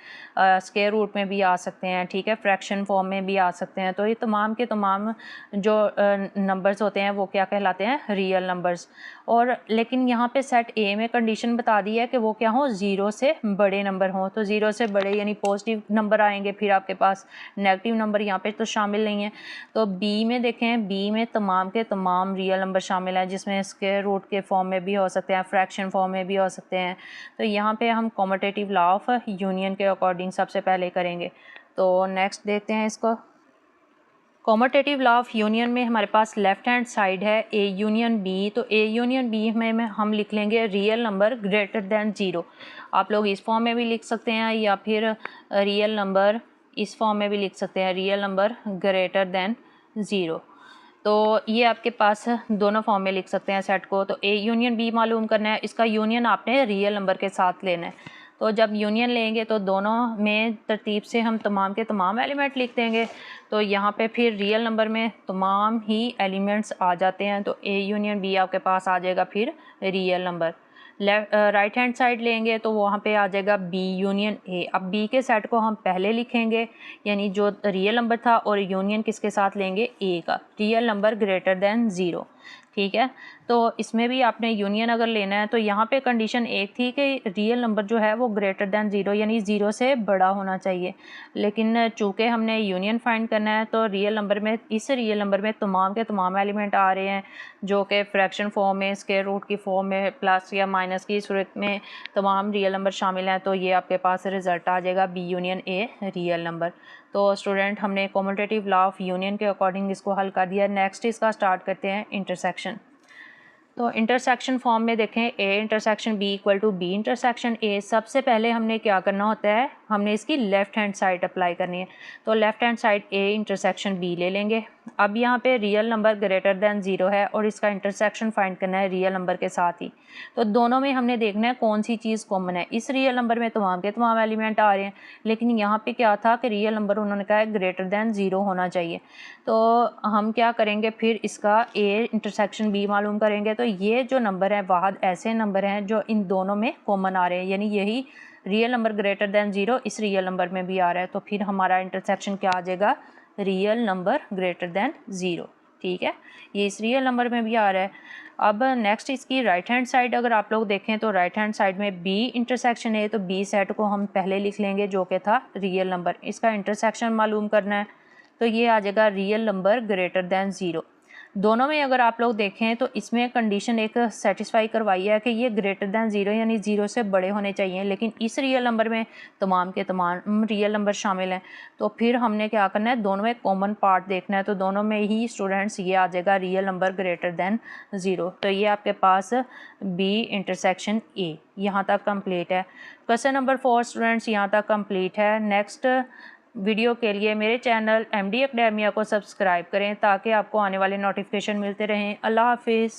S1: स्क्वायर रूट में भी आ सकते हैं, ठीक है, फ्रैक्शन फॉर्म में भी आ सकते हैं। तो ये तमाम के तमाम जो नंबर्स होते हैं वो क्या कहलाते हैं रियल नंबर्स। और लेकिन यहाँ पे सेट ए में कंडीशन बता दी है कि वो क्या हो 0 से बड़े नंबर हों। तो 0 से बड़े यानी पॉजिटिव नंबर आएंगे, फिर आपके पास नेगेटिव नंबर यहाँ पे तो शामिल नहीं है। तो बी में देखें, बी में तमाम के तमाम रियल नंबर शामिल हैं जिसमें स्क्वायर रूट के फॉर्म में भी हो सकते हैं, फ्रैक्शन फॉर्म में भी हो सकते हैं। तो यहाँ पे हम कॉम्यूटेटिव लॉ ऑफ यूनियन के अकॉर्डिंग सबसे पहले करेंगे। तो नेक्स्ट देखते हैं इसको। कॉम्यूटेटिव लॉ ऑफ यूनियन में हमारे पास लेफ्ट हैंड साइड है ए यूनियन बी। तो ए यूनियन बी में हम लिख लेंगे रियल नंबर ग्रेटर दैन 0। आप लोग इस फॉर्म में भी लिख सकते हैं या फिर रियल नंबर इस फॉर्म में भी लिख सकते हैं रियल नंबर ग्रेटर देन 0। तो ये आपके पास दोनों फॉर्म में लिख सकते हैं सेट को। तो ए यूनियन बी मालूम करना है, इसका यूनियन आपने रियल नंबर के साथ लेना है। तो जब यूनियन लेंगे तो दोनों में तरतीब से हम तमाम के तमाम एलिमेंट लिख देंगे। तो यहाँ पे फिर रियल नंबर में तमाम ही एलिमेंट्स आ जाते हैं। तो ए यूनियन बी आपके पास आ जाएगा फिर real number. Right hand side लेंगे तो वहाँ पे आ जाएगा बी यूनियन ए। अब बी के सेट को हम पहले लिखेंगे, यानी जो रियल नंबर था, और यूनियन किसके साथ लेंगे, ए का, रियल नंबर ग्रेटर देन 0। ठीक है, तो इसमें भी आपने यूनियन अगर लेना है तो यहाँ पे कंडीशन एक थी कि रियल नंबर जो है वो ग्रेटर देन 0 यानी 0 से बड़ा होना चाहिए। लेकिन चूँकि हमने यूनियन फाइंड करना है तो रियल नंबर में, इस रियल नंबर में तमाम के तमाम एलिमेंट आ रहे हैं जो कि फ्रैक्शन फॉर्म में, स्क्वायर रूट की फॉर्म में, प्लस या माइनस की सूरत में तमाम रियल नंबर शामिल हैं। तो ये आपके पास रिजल्ट आ जाएगा B union A real number. तो स्टूडेंट हमने कम्यूटेटिव लॉ ऑफ यूनियन के अकॉर्डिंग इसको हल कर दिया। नेक्स्ट इसका स्टार्ट करते हैं इंटरसेक्शन। तो इंटरसेक्शन फॉर्म में देखें A intersection B equal to B intersection A. सबसे पहले हमने क्या करना होता है, हमने इसकी लेफ़्ट हैंड साइड अप्लाई करनी है। तो left hand side A intersection B ले लेंगे। अब यहाँ पे रियल नंबर ग्रेटर देन 0 है और इसका इंटरसेक्शन फाइंड करना है रियल नंबर के साथ ही। तो दोनों में हमने देखना है कौन सी चीज़ कॉमन है। इस रियल नंबर में तमाम के तमाम एलिमेंट आ रहे हैं, लेकिन यहाँ पे क्या था कि रियल नंबर उन्होंने कहा है ग्रेटर देन 0 होना चाहिए। तो हम क्या करेंगे, फिर इसका ए इंटरसेक्शन बी मालूम करेंगे। तो ये जो नंबर है वाहद ऐसे नंबर हैं जो इन दोनों में कॉमन आ रहे हैं, यानी यही रियल नंबर ग्रेटर देन 0 इस रियल नंबर में भी आ रहा है। तो फिर हमारा इंटरसेक्शन क्या आ जाएगा, रियल नंबर ग्रेटर देन 0। ठीक है, ये इस रियल नंबर में भी आ रहा है। अब नेक्स्ट इसकी राइट हैंड साइड अगर आप लोग देखें तो राइट हैंड साइड में बी इंटरसेक्शन है। तो बी सेट को हम पहले लिख लेंगे जो कि था रियल नंबर, इसका इंटरसेक्शन मालूम करना है। तो ये आ जाएगा रियल नंबर ग्रेटर देन 0। दोनों में अगर आप लोग देखें तो इसमें कंडीशन एक सेटिस्फाई करवाई है कि ये ग्रेटर देन 0 यानी 0 से बड़े होने चाहिए, लेकिन इस रियल नंबर में तमाम के तमाम रियल नंबर शामिल हैं। तो फिर हमने क्या करना है, दोनों में कॉमन पार्ट देखना है। तो दोनों में ही स्टूडेंट्स ये आ जाएगा रियल नंबर ग्रेटर देन 0। तो ये आपके पास बी इंटरसेक्शन ए यहाँ तक कंप्लीट है। क्वेश्चन नंबर 4 स्टूडेंट्स यहाँ तक कंप्लीट है। नेक्स्ट वीडियो के लिए मेरे चैनल एमडी एकेडमिया को सब्सक्राइब करें ताकि आपको आने वाले नोटिफिकेशन मिलते रहें। अल्लाह हाफिज़।